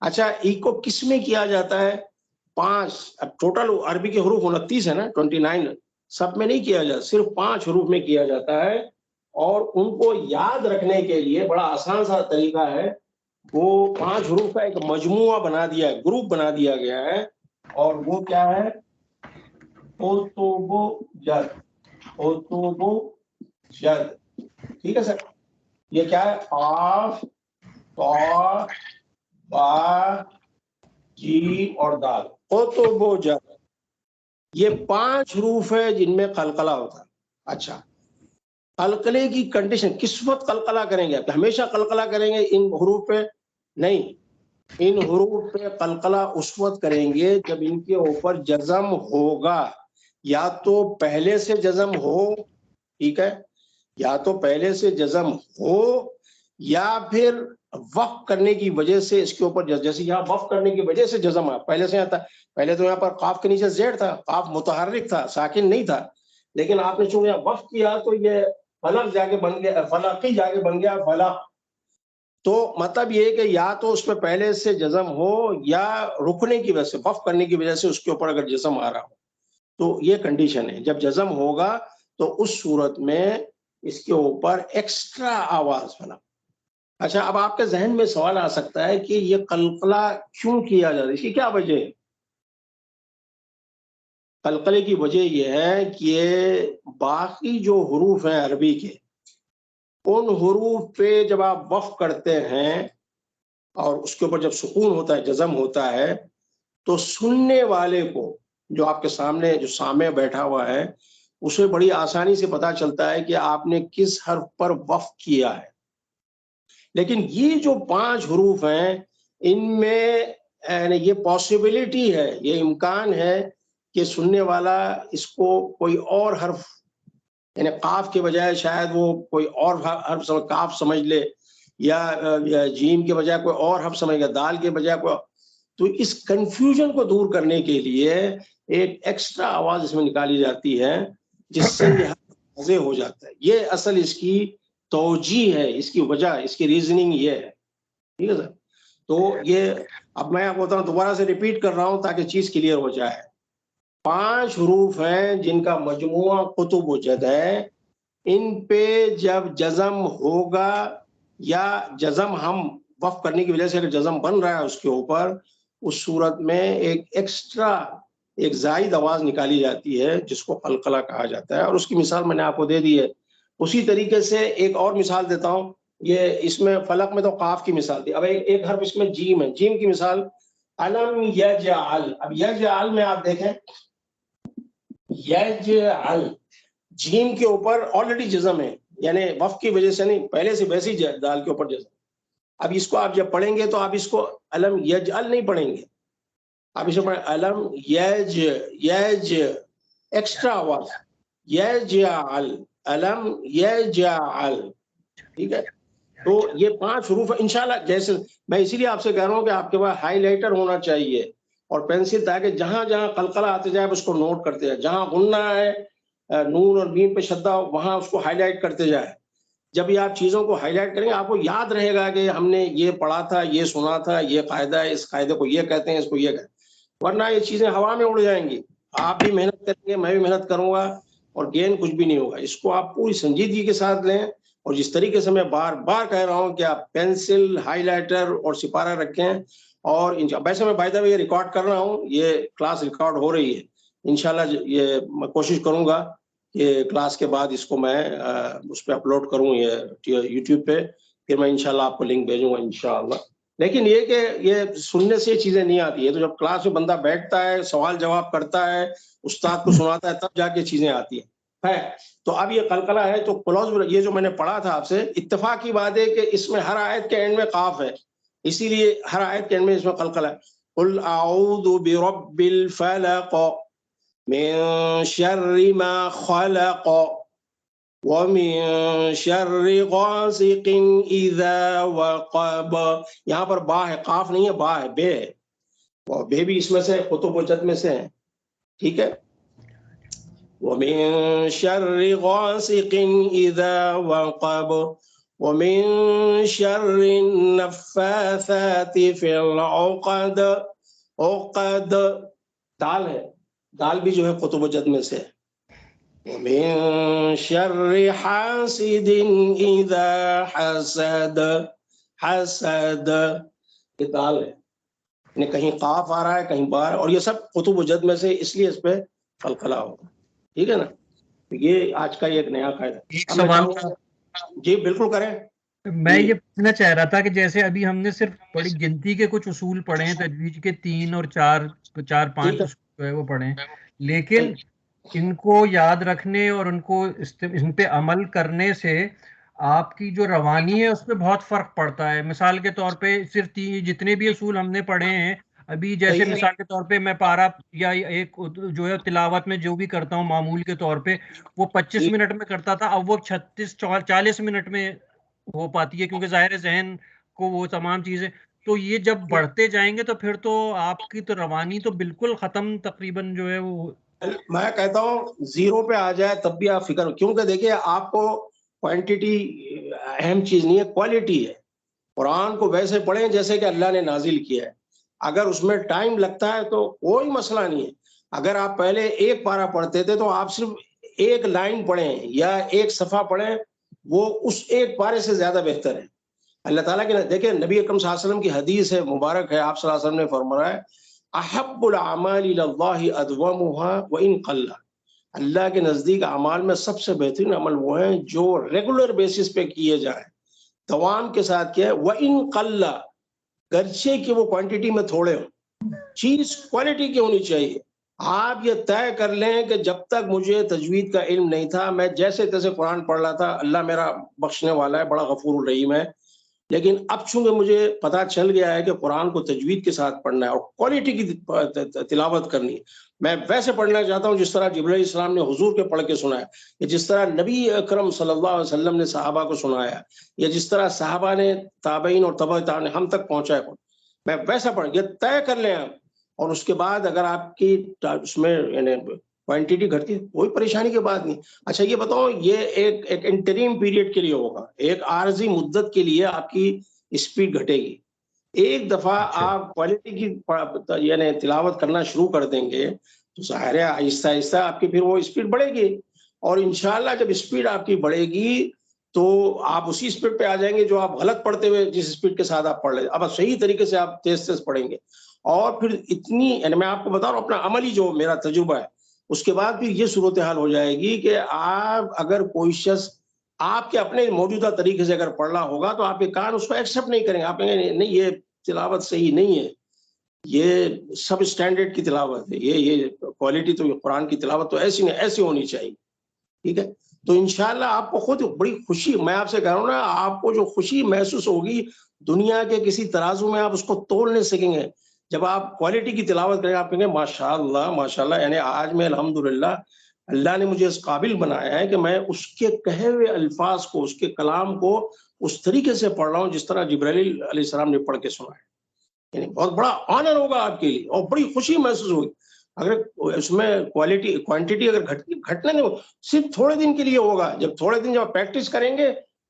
اچھا ایکو کس میں کیا جاتا ہے؟ 5، اب ٹوٹل عربی کے حروف 29 ہے نا، 29، سب میں نہیں کیا جاتا، صرف 5 حروف میں کیا جاتا ہے. اور ان کو یاد رکھنے کے لیے بڑا آسان سا طریقہ ہے، وہ 5 حروف کا ایک مجموعہ بنا دیا ہے، گروپ بنا دیا گیا ہے، اور وہ کیا ہے؟ اوتوبو جد، اوتوبو جد. ٹھیک ہے سر، یہ کیا ہے؟ قاف، طا، با، جیم اور دال. اوتوبو جد، یہ 5 حروف ہے جن میں قلقلہ ہوتا ہے. اچھا قلقلے کی کنڈیشن کس وقت قلقلہ کریں گے؟ ہمیشہ قلقلہ کریں گے ان حروف پہ؟ نہیں، ان حروف پہ قلقلہ اس وقت کریں گے جب ان کے اوپر جزم ہوگا. یا تو پہلے سے جزم ہو، ٹھیک ہے، یا تو پہلے سے جزم ہو، یا پھر وقف کرنے کی وجہ سے اس کے اوپر، جیسے یہاں وقف کرنے کی وجہ سے جزم ہے، پہلے سے آتا. پہلے تو یہاں پر قاف کے نیچے زیر تھا، قاف متحرک تھا، ساکن نہیں تھا، لیکن آپ نے چونکہ وقف کیا تو یہ فلق جا کے بن گیا، فلقی جا کے بن گیا فلق. تو مطلب یہ کہ یا تو اس پہ پہلے سے جزم ہو یا رکنے کی وجہ سے، وقف کرنے کی وجہ سے اس کے اوپر اگر جزم آ رہا ہو تو یہ کنڈیشن ہے. جب جزم ہوگا تو اس صورت میں اس کے اوپر ایکسٹرا آواز بنا. اچھا اب آپ کے ذہن میں سوال آ سکتا ہے کہ یہ قلقلہ کیوں کیا جاتا ہے، اس کی کیا وجہ ہے؟ قلقلے کی وجہ یہ ہے کہ باقی جو حروف ہیں عربی کے، ان حروف پہ جب آپ وقف کرتے ہیں اور اس کے اوپر جب سکون ہوتا ہے، جزم ہوتا ہے، تو سننے والے کو، جو آپ کے سامنے جو سامع بیٹھا ہوا ہے، اسے بڑی آسانی سے پتا چلتا ہے کہ آپ نے کس حرف پر وقف کیا ہے. لیکن یہ جو 5 حروف ہیں ان میں یہ پاسبلٹی ہے، یہ امکان ہے کہ سننے والا اس کو کوئی اور حرف، یعنی قاف کے بجائے شاید وہ کوئی اور حرف کاف سمجھ لے، یا جیم کے بجائے کوئی اور حرف سمجھ گا، دال کے بجائے کوئی. تو اس کنفیوژن کو دور کرنے کے لیے ایک ایکسٹرا آواز اس میں نکالی جاتی ہے جس سے یہ واضح ہو جاتا ہے. یہ اصل اس کی توجیہ ہے، اس کی وجہ، اس کی ریزننگ یہ ہے. ٹھیک ہے سر، تو یہ اب میں آپ کو بتا ہوں، دوبارہ سے ریپیٹ کر رہا ہوں تاکہ چیز کلیئر ہو جائے. 5 حروف ہیں جن کا مجموعہ قطب و جد ہے، ان پہ جب جزم ہوگا یا جزم ہم وقف کرنے کی وجہ سے اگر جزم بن رہا ہے اس کے اوپر، اس صورت میں ایک ایکسٹرا، ایک زائد آواز نکالی جاتی ہے جس کو قلقلہ کہا جاتا ہے. اور اس کی مثال میں نے آپ کو دے دی ہے. اسی طریقے سے ایک اور مثال دیتا ہوں. یہ اس میں فلق میں تو قاف کی مثال دی، اب ایک حرف اس میں جیم ہے. جیم کی مثال علم یجعل. اب یجعل میں آپ دیکھیں، یجعل جیم کے اوپر آلریڈی جزم ہے، یعنی وقف کی وجہ سے نہیں، پہلے سے ویسی دال کے اوپر جزم. اب اس کو آپ جب پڑھیں گے تو آپ اس کو علم یجعل نہیں پڑھیں گے، آپ اسے پڑھیں علم یج ایکسٹرا آواز، یجعل، علم یجعل. ٹھیک ہے، تو یہ 5 حروف انشاءاللہ. جیسے میں اسی لیے آپ سے کہہ رہا ہوں کہ آپ کے پاس ہائی لائٹر ہونا چاہیے اور پینسل، تاکہ جہاں جہاں قلقلہ آتے جائے اس کو نوٹ کرتے جائے. جہاں غنہ ہے، نون اور میم پہ شدہ، وہاں اس کو ہائی لائٹ کرتے جائے. جب یہ آپ چیزوں کو ہائی لائٹ کریں گے آپ کو یاد رہے گا کہ ہم نے یہ پڑھا تھا، یہ سنا تھا، یہ قاعدہ ہے، اس قاعدے کو یہ کہتے ہیں، اس کو یہ کہتے ہیں، ورنہ یہ چیزیں ہوا میں اڑ جائیں گی. آپ بھی محنت کریں گے، میں بھی محنت کروں گا، اور گین کچھ بھی نہیں ہوگا. اس کو آپ پوری سنجیدگی کے ساتھ لیں، اور جس طریقے سے میں بار بار کہہ رہا ہوں کہ آپ پینسل، ہائی لائٹر اور سپارہ رکھیں. اور ویسے میں بائی دا وے یہ ریکارڈ کر رہا ہوں، یہ کلاس ریکارڈ ہو رہی ہے. انشاءاللہ یہ میں کوشش کروں گا کہ کلاس کے بعد اس کو میں اس پہ اپلوڈ کروں یہ یوٹیوب پہ، پھر میں انشاءاللہ آپ کو لنک بھیجوں گا انشاءاللہ. لیکن یہ کہ یہ سننے سے یہ چیزیں نہیں آتی ہے، تو جب کلاس میں بندہ بیٹھتا ہے، سوال جواب کرتا ہے، استاد کو سناتا ہے، تب جا کے چیزیں آتی ہیں. تو اب یہ قلقلہ ہے. تو کلوز یہ جو میں نے پڑھا تھا آپ سے، اتفاق کی بات ہے کہ اس میں ہر آیت کے اینڈ میں قاف ہے، اسی لیے ہر آیت کے اینڈ میں اس میں قلقلہ ہے. قل اعوذ برب الفلق من شر ما خلق ومن شر غاسق اذا وقب. یہاں پر با ہے، قاف نہیں ہے، با ہے، بے ہے. بے بھی اس میں سے قطب و جد میں سے ہے. ٹھیک ہے. ومن شر غاسق اذا وقب ومن شر النفاثات في العقد. عقد دال ہے، دال بھی جو ہے قطب و جد میں سے ہے. ومن شر حاسد اذا حسد. حسد یہ دال ہے، یعنی کہیں قاف آ رہا ہے، کہیں با ہے، اور یہ سب قطب و جد میں سے، اس لیے اس پہ قلقلہ ہوگا. ٹھیک ہے نا. یہ آج کا ایک نیا قاعدہ. ایک سوال جی بالکل کریں. میں یہ پوچھنا چاہ رہا تھا کہ جیسے ابھی ہم نے صرف بڑی گنتی کے کچھ اصول پڑھے ہیں، تجوید کے 3 اور 4 5 اصول جو ہے وہ پڑھے ہیں، لیکن ان کو یاد رکھنے اور ان پہ عمل کرنے سے آپ کی جو روانی ہے اس پہ بہت فرق پڑتا ہے. مثال کے طور پہ صرف جتنے بھی اصول ہم نے پڑھے ہیں ابھی، جیسے مثال کے طور پہ میں پارا یا ایک جو ہے تلاوت میں جو بھی کرتا ہوں معمول کے طور پہ، وہ 25 منٹ میں کرتا تھا، اب وہ 36-40 منٹ میں ہو پاتی ہے، کیونکہ ظاہر ذہن کو وہ تمام چیزیں. تو یہ جب بڑھتے جائیں گے تو پھر تو آپ کی تو روانی تو بالکل ختم تقریباً جو ہے وہ. میں کہتا ہوں 0 پہ آ جائے تب بھی آپ فکر، کیونکہ دیکھیے آپ کو کوانٹیٹی اہم چیز نہیں ہے، کوالٹی ہے. قرآن کو ویسے پڑھیں جیسے کہ اللہ نے نازل کیا ہے. اگر اس میں ٹائم لگتا ہے تو کوئی مسئلہ نہیں ہے. اگر آپ پہلے ایک پارہ پڑھتے تھے تو آپ صرف ایک لائن پڑھیں یا ایک صفحہ پڑھیں، وہ اس ایک پارے سے زیادہ بہتر ہے. اللہ تعالیٰ کے دیکھیں نبی اکرم صلی اللہ علیہ وسلم کی حدیث ہے، مبارک ہے، آپ صلی اللہ علیہ وسلم نے فرمایا ہے احب الاعمال الی اللہ ادومها وان قل. اللہ کے نزدیک اعمال میں سب سے بہترین عمل وہ ہیں جو ریگولر بیسس پہ کیے جائیں، دوام کے ساتھ کیا ہے. وان قل، گرچہ کہ وہ کوانٹٹی میں تھوڑے ہوں، چیز کوالٹی کی ہونی چاہیے. آپ یہ طے کر لیں کہ جب تک مجھے تجوید کا علم نہیں تھا میں جیسے تیسے قرآن پڑھ رہا تھا. اللہ میرا بخشنے والا ہے، بڑا غفور الرحیم ہے. لیکن اب چونکہ مجھے پتا چل گیا ہے کہ قرآن کو تجوید کے ساتھ پڑھنا ہے اور کوالٹی کی تلاوت کرنی ہے، میں ویسے پڑھنا چاہتا ہوں جس طرح جبرائیل علیہ السلام نے حضور کے پڑھ کے سنایا، یا جس طرح نبی اکرم صلی اللہ علیہ وسلم نے صحابہ کو سنایا، یا جس طرح صحابہ نے تابعین اور تبع تابعین ہم تک پہنچایا. میں ویسا پڑھ یہ طے کر لیں آپ. اور اس کے بعد اگر آپ کی اس میں یعنی کوانٹٹی گھٹتی ہے کوئی پریشانی کی بات نہیں. اچھا یہ بتاؤ، یہ ایک انٹریم پیریڈ کے لیے ہوگا، ایک عارضی مدت کے لیے آپ کی اسپیڈ گھٹے گی. ایک دفعہ آپ کوالٹی کی یعنی تلاوت کرنا شروع کر دیں گے تو ظاہر ہے آہستہ آہستہ آپ کی پھر وہ اسپیڈ بڑھے گی. اور انشاءاللہ جب اسپیڈ آپ کی بڑھے گی تو آپ اسی اسپیڈ پہ آ جائیں گے جو آپ غلط پڑھتے ہوئے جس اسپیڈ کے ساتھ آپ پڑھ رہے. اب صحیح طریقے سے آپ تیز تیز پڑھیں گے. اور پھر اتنی یعنی میں آپ کو بتا رہا ہوں اپنا عملی جو میرا تجربہ ہے، اس کے بعد پھر یہ صورتحال ہو جائے گی کہ آپ اگر کوئی شخص آپ کے اپنے موجودہ طریقے سے اگر پڑھ رہا ہوگا تو آپ کے کان اس کو ایکسیپٹ نہیں کریں گے. آپ کہیں گے نہیں یہ تلاوت صحیح نہیں ہے، یہ سب اسٹینڈرڈ کی تلاوت ہے، یہ کوالٹی تو قرآن کی تلاوت تو ایسی نہیں، ایسی ہونی چاہیے. ٹھیک ہے. تو انشاءاللہ آپ کو خود بڑی خوشی، میں آپ سے کہہ رہا ہوں نا، آپ کو جو خوشی محسوس ہوگی دنیا کے کسی ترازو میں آپ اس کو تول نہیں سکیں گے. جب آپ کوالٹی کی تلاوت کریں آپ کہیں گے ماشاءاللہ ماشاءاللہ، یعنی آج میں الحمدللہ اللہ نے مجھے اس قابل بنایا ہے کہ میں اس کے کہے ہوئے الفاظ کو، اس کے کلام کو اس طریقے سے پڑھ رہا ہوں جس طرح جبرائیل علیہ السلام نے پڑھ کے سنا ہے. یعنی بہت بڑا آنر ہوگا آپ کے لیے اور بڑی خوشی محسوس ہوگی. اگر اس میں کوانٹٹی اگر گھٹنے نہیں، صرف تھوڑے دن کے لیے ہوگا. جب تھوڑے دن جب پریکٹس کریں گے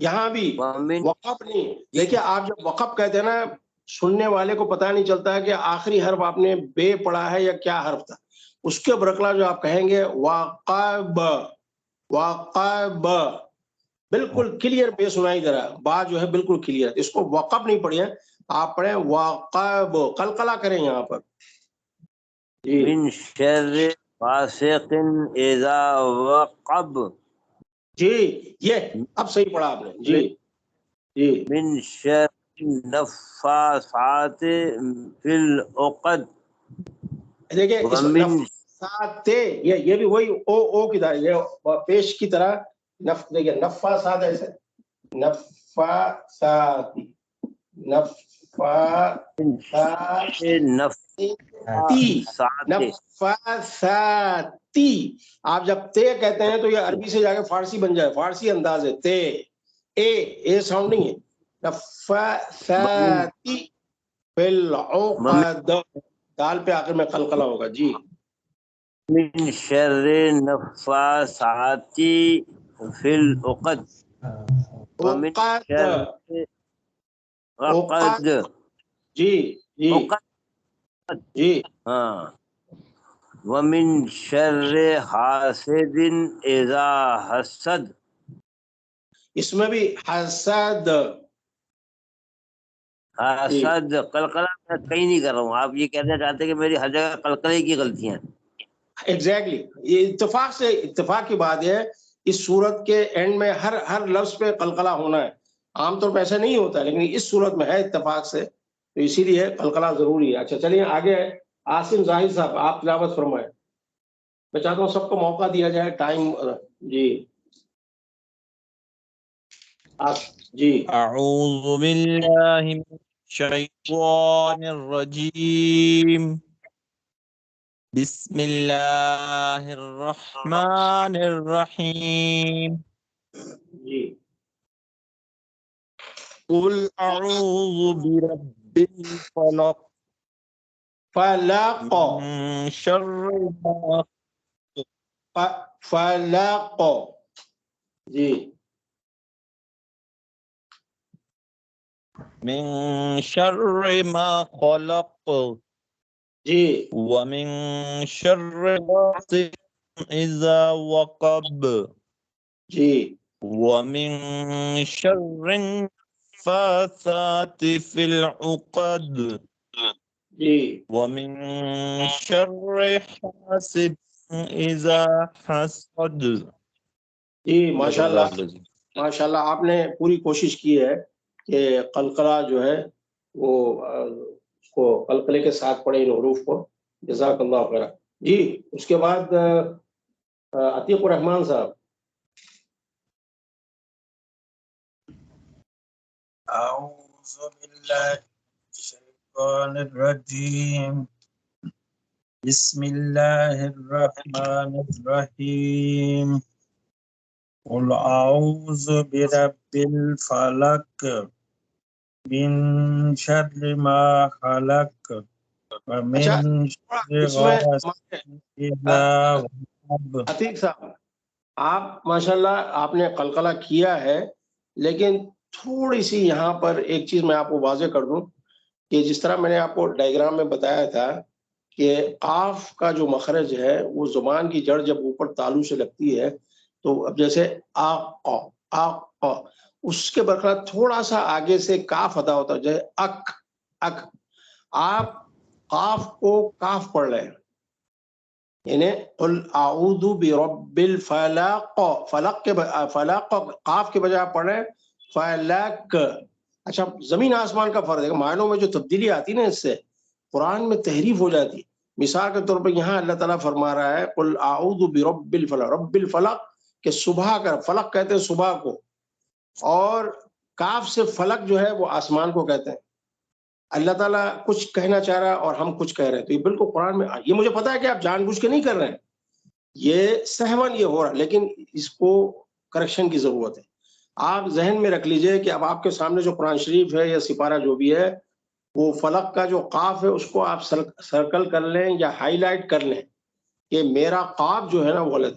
یہاں بھی ومن وقف نہیں. دیکھیے آپ جب وقف کہتے ہیں نا، سننے والے کو پتہ نہیں چلتا ہے کہ آخری حرف آپ نے بے پڑھا ہے یا کیا حرف تھا. اس کے برقلا جو آپ کہیں گے واقب، واقب، بالکل کلیئر بے سنائی دے رہا، بات جو ہے بالکل کلیئر. اس کو وقف نہیں پڑھیے، آپ پڑھیں واقب، قلقلہ کریں یہاں پر. جی من شر فاسق اذا وقب. جی یہ اب صحیح پڑھا آپ نے. جی جی من شر النفاثات فی العقد. دیکھیں اس ومن نفاسات، یہ بھی وہی او کی طرح، یہ پیش کی طرح. دیکھیے نفاسات ایسے، نفاسات، نفاسات، نفاساتی. آپ جب تے کہتے ہیں تو یہ عربی سے جا کے فارسی بن جائے، فارسی انداز ہے. تے اے ساؤنڈ نہیں ہے. نفاساتی فی العقد، دال پہ آخر میں قلقلہ ہوگا. جی من شر النفاثات فی العقد. ومن عقد، شر عقد. جی جی عقد. جی ہاں. ومن شر حاسد اذا حسد. اس میں بھی حسد. حسد قلقلہ میں کہیں نہیں کر رہا ہوں. آپ یہ کہنا چاہتے ہیں کہ میری ہر جگہ قلقلے کی غلطیاں ہیں. ایگزیکٹلی، یہ اتفاق کی بات ہے. اس صورت کے اینڈ میں ہر لفظ پہ قلقلہ ہونا ہے. عام طور پہ ایسا نہیں ہوتا، لیکن اس صورت میں ہے اتفاق سے، تو اسی لیے قلقلہ ضروری ہے. اچھا چلیے آگے عاصم ظاہر صاحب آپ تلاوت فرمائیں. میں چاہتا ہوں سب کو موقع دیا جائے، ٹائم. جی جی اعوذ باللہ من الشیطان الرجیم، بسم اللہ الرحمن الرحیم. جی قل اعوذ برب الفلق فلق، من شر ما فلق. جی من شر ما خلق جی ومن شر غاسق اذا وقب جی ومن شر النفاثات في العقد جی ومن شر حاسد اذا حسد. جی ماشاء اللہ، ماشاء اللہ آپ نے پوری کوشش کی ہے کہ قلقلہ جو ہے وہ اس کو قلقلے کے ساتھ پڑھے ان حروف کو. جزاک اللہ خیر. جی اس کے بعد عتیق الرحمان صاحب. اعوذ باللہ من الشیطان الرجیم، بسم اللہ الرحمن الرحیم. قل اعوذ برب الفلق من شر ما خلق ومن اچھا شر اس میں غاسق اذا وقب. عتیق صاحب آپ ماشاءاللہ آپ نے قلقلہ کیا ہے، لیکن تھوڑی سی یہاں پر ایک چیز میں آپ کو واضح کر دوں کہ جس طرح میں نے آپ کو ڈائیگرام میں بتایا تھا کہ قاف کا جو مخرج ہے وہ زبان کی جڑ جب اوپر تالو سے لگتی ہے تو اب جیسے اس کے برخلاف تھوڑا سا آگے سے کاف ادا ہوتا ہے، جیسے اک. آپ قاف کو کاف پڑھ رہے ہیں، یعنی قل اعوذ برب الفلق، فلق کے فلق قاف کے بجائے آپ پڑھ رہے ہیں فلق. اچھا زمین آسمان کا فرق ہے، معنوں میں جو تبدیلی آتی نا اس سے قرآن میں تحریف ہو جاتی. مثال کے طور پہ یہاں اللہ تعالیٰ فرما رہا ہے قل اعوذ برب الفلق، رب الفلق کہ صبح کا، فلق کہتے ہیں صبح کو، اور کاف سے فلق جو ہے وہ آسمان کو کہتے ہیں. اللہ تعالیٰ کچھ کہنا چاہ رہا ہے اور ہم کچھ کہہ رہے ہیں، تو یہ بالکل قرآن میں، یہ مجھے پتا ہے کہ آپ جان بوجھ کے نہیں کر رہے ہیں، یہ سہون یہ ہو رہا ہے، لیکن اس کو کریکشن کی ضرورت ہے. آپ ذہن میں رکھ لیجئے کہ اب آپ کے سامنے جو قرآن شریف ہے یا سپارہ جو بھی ہے، وہ فلق کا جو قاف ہے اس کو آپ سرکل کر لیں یا ہائی لائٹ کر لیں کہ میرا قاف جو ہے نا وہ غلط.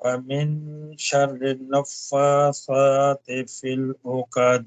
ومن شر النفاثات في العقد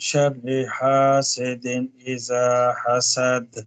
شر حاسد إذا حسد.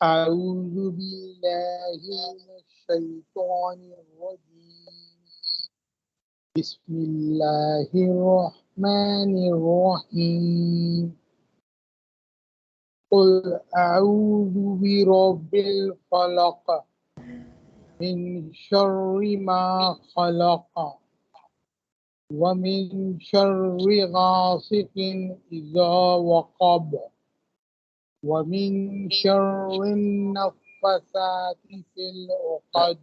أعوذ بالله من الشيطان الرجيم بسم الله الرحمن الرحيم قل أعوذ برب الفلق من شر ما خلق ومن شر غاسق إذا وقب ومن شر النفاثات في العقد.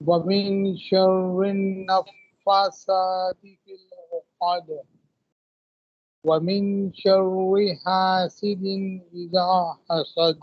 ومن شر النفاثات في العقد ومن شر حاسد إذا حسد.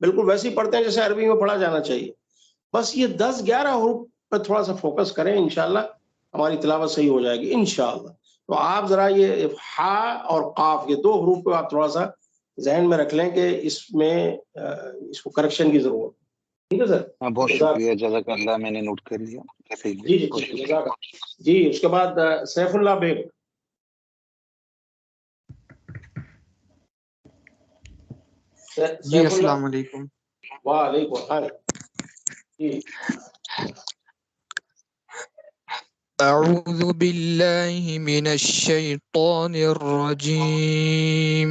بالکل ویسے ہی پڑھتے ہیں جیسے عربی میں پڑھا جانا چاہیے. بس یہ 10-11 حروف پہ تھوڑا سا فوکس کریں، انشاءاللہ ہماری تلاوت صحیح ہو جائے گی انشاءاللہ. تو آپ ذرا یہ ہا اور قاف، یہ 2 حروف کو آپ تھوڑا سا ذہن میں رکھ لیں کہ اس میں اس کو کریکشن کی ضرورت. ٹھیک ہے سر؟ بہت شکریہ، جزاک اللہ، میں نے نوٹ کر لیا. جی جزاک. جی اس کے بعد سیف اللہ بیگ. جی السلام علیکم. وعلیکم السلام. جی اعوذ باللہ من الشیطان الرجیم.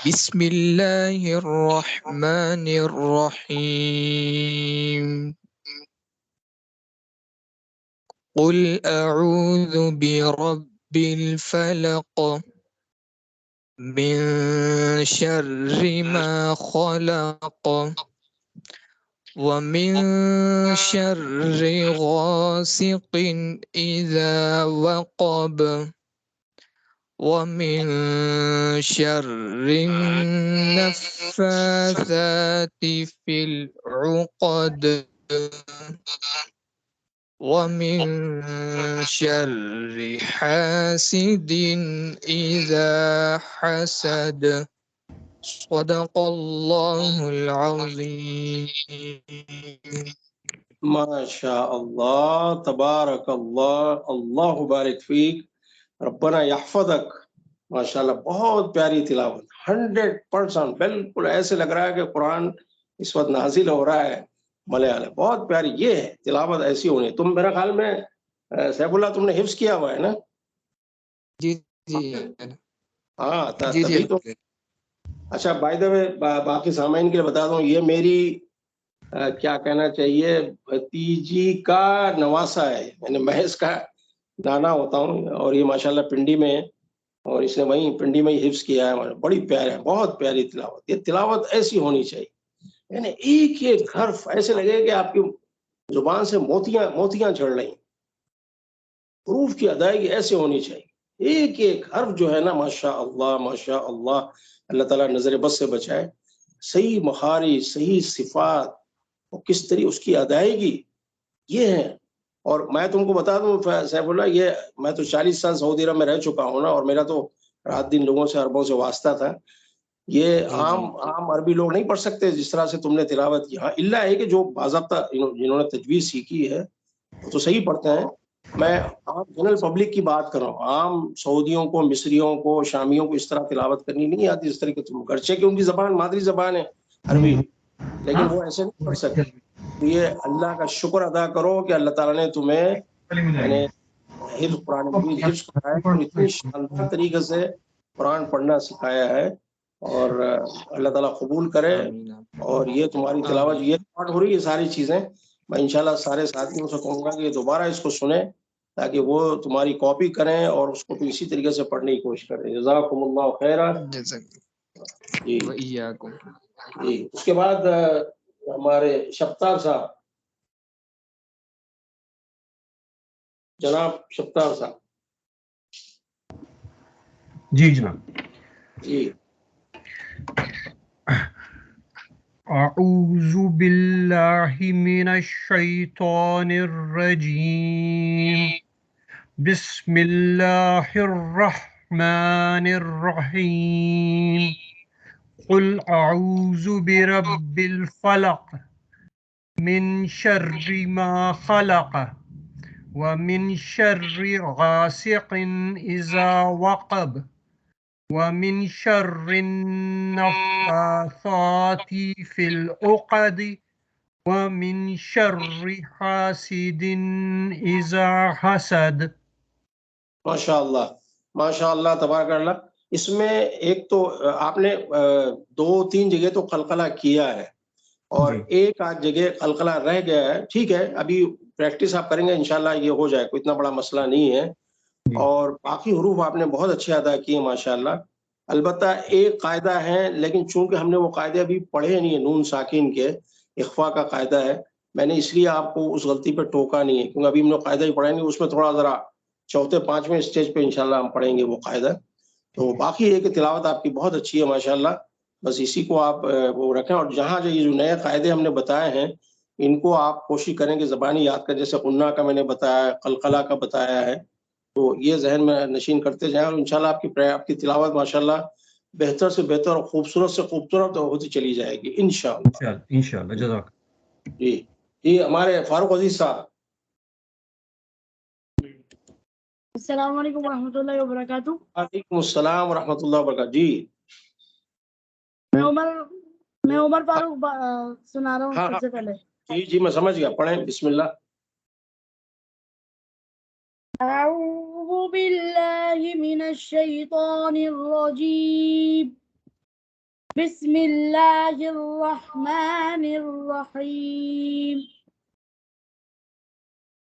بسم اللہ الرحمن الرحیم. قل اعوذ برب الفلق من شر ما خلق ومن شر غاسق إذا وقب ومن شر النفاثات في العقد ومن شر حاسد إذا حسد. صدق اللہ العظیم. ماشاء اللہ، تبارک اللہ، اللہ بارک فیک، ربنا یحفظک. ماشاءاللہ بہت پیاری تلاوت، 100% بالکل ایسے لگ رہا ہے کہ قرآن اس وقت نازل ہو رہا ہے ملیالم. بہت پیاری یہ ہے تلاوت، ایسی ہونی. تم میرا خیال میں سیف اللہ تم نے حفظ کیا ہوا ہے نا؟ جی جی ہاں جی تبھی تو. اچھا بائی دا وے باقی سامعین کے لیے بتا دوں، یہ میری کیا کہنا چاہیے بھتیجی کا نواسا ہے. میں اس کا نانا ہوتا ہوں، اور یہ ماشاءاللہ پنڈی میں ہے، اور اس نے وہیں پنڈی میں ہی حفظ کیا ہے. بڑی پیاری ہے، بہت پیاری تلاوت. یہ تلاوت ایسی ہونی چاہیے، یعنی ایک ایک حرف ایسے لگے کہ آپ کی زبان سے موتیاں جھڑ رہی ہیں. حروف کی ادائیگی ایسے ہونی چاہیے، ایک ایک حرف جو ہے نا ماشاء اللہ ماشاء اللہ. اللہ تعالیٰ نظر بد سے بچائے. صحیح مخارج، صحیح صفات، اور کس طرح اس کی ادائیگی یہ ہے. اور میں تم کو بتا دوں سیف اللہ، یہ میں تو 40 سال سعودی عرب میں رہ چکا ہوں نا، اور میرا تو رات دن لوگوں سے عربوں سے واسطہ تھا. یہ عام عربی لوگ نہیں پڑھ سکتے جس طرح سے تم نے تلاوت کی. ہاں اللہ ہے کہ جو باضابطہ جنہوں نے تجویز سیکھی ہے وہ تو صحیح پڑھتے ہیں. میں عام جنرل پبلک کی بات کر رہا ہوں. عام سعودیوں کو، مصریوں کو، شامیوں کو اس طرح تلاوت کرنی نہیں آتی اس طریقے سے. گرچہ کہ ان کی زبان مادری زبان ہے عربی، لیکن وہ ایسے نہیں پڑھ سکتے. یہ اللہ کا شکر ادا کرو کہ اللہ تعالیٰ نے تمہیں یعنی حفظ قرآن مجید حفظ کرایا، اور اتنی شاندار طریقے سے قرآن پڑھنا سکھایا ہے. اور اللہ تعالیٰ قبول کرے. اور یہ تمہاری تلاوت یہ پڑھ ہو رہی ہے ساری چیزیں. میں انشاءاللہ سارے ساتھیوں سے کہوں گا کہ یہ دوبارہ اس کو سنیں تاکہ وہ تمہاری کاپی کریں اور اس کو بھی اسی طریقے سے پڑھنے کی کوشش کریں. جزاکم اللہ خیرا. جی جی اس کے بعد ہمارے شفتار صاحب، جناب شفتار صاحب. جی جناب. جی اعوذ باللہ من الشیطان الرجیم. بسم اللہ الرحمن الرحیم. قل اعوذ برب الفلق من شر ما خلق ومن شر غاسق اذا وقب ومن شر النفاثات في العقد ومن شر حاسد اذا حسد. ماشاء اللہ ماشاء اللہ تبارک اللہ. اس میں ایک تو آپ نے 2-3 جگہ تو قلقلہ کیا ہے، اور ایک آدھ جگہ قلقلہ رہ گیا ہے. ٹھیک ہے، ابھی پریکٹس آپ کریں گے انشاءاللہ یہ ہو جائے، کوئی اتنا بڑا مسئلہ نہیں ہے. اور باقی حروف آپ نے بہت اچھے ادا کیے ماشاءاللہ. البتہ ایک قاعدہ ہے، لیکن چونکہ ہم نے وہ قاعدے ابھی پڑھے نہیں ہیں، نون ساکن کے اخفا کا قاعدہ ہے، میں نے اس لیے آپ کو اس غلطی پہ ٹوکا نہیں ہے، کیونکہ ابھی ہم نے قاعدہ ہی پڑھیں گے. اس میں تھوڑا ذرا 4-5ویں اسٹیج پہ انشاءاللہ ہم پڑھیں گے وہ قاعدہ. تو باقی ہے کہ تلاوت آپ کی بہت اچھی ہے ماشاءاللہ. بس اسی کو آپ وہ رکھیں. اور جہاں یہ جو نئے قاعدے ہم نے بتائے ہیں ان کو آپ کوشش کریں کہ زبانی یاد کر، جیسے قنہ کا میں نے بتایا ہے، قلقلہ کا بتایا ہے، تو یہ ذہن میں نشین کرتے جائیں، اور انشاءاللہ آپ کی تلاوت ماشاءاللہ بہتر سے بہتر اور خوبصورت سے خوبصورت ہوتی چلی جائے گی انشاءاللہ. انشاءاللہ. جزاک. جی ہمارے فاروق عزیز صاحب. السلام علیکم ورحمۃ اللہ وبرکاتہ. وعلیکم السلام ورحمۃ اللہ وبرکاتہ. جی میں عمر فاروق سنا رہا ہوں. ہاں سب سے پہلے جی میں سمجھ گیا، پڑھیں بسم اللہ. اعوذ باللہ من الشیطان الرجیم. بسم اللہ الرحمن الرحیم.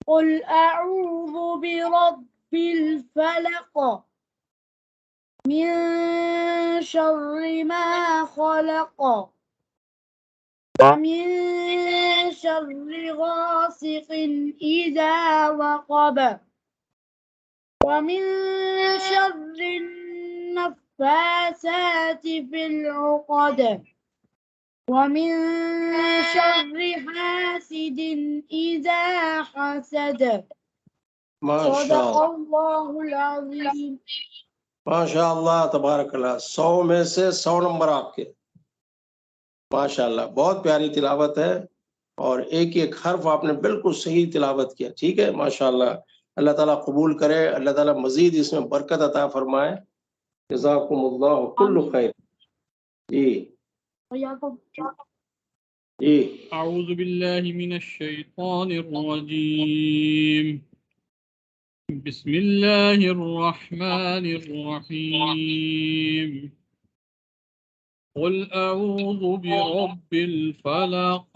قل اعوذ برب الفلق من شر ما خلق ومن شر غاسق إذا وقب ومن شر النفاثات في العقد ومن شر حاسد إذا حسد. صدق اللہ العظیم. ماشاء اللہ تبارک اللہ. 100 میں سے 100 نمبر آپ کے. ماشاء اللہ بہت پیاری تلاوت ہے، اور ایک ایک حرف آپ نے بالکل صحیح تلاوت کیا. ٹھیک ہے ماشاء اللہ. اللہ تعالیٰ قبول کرے، اللہ تعالیٰ مزید اس میں برکت عطا فرمائے. جزاکم اللہ کل خیر. جی اعوذ باللہ من الشیطان الرجیم. بسم اللہ الرحمن الرحیم. قل اعوذ برب الفلق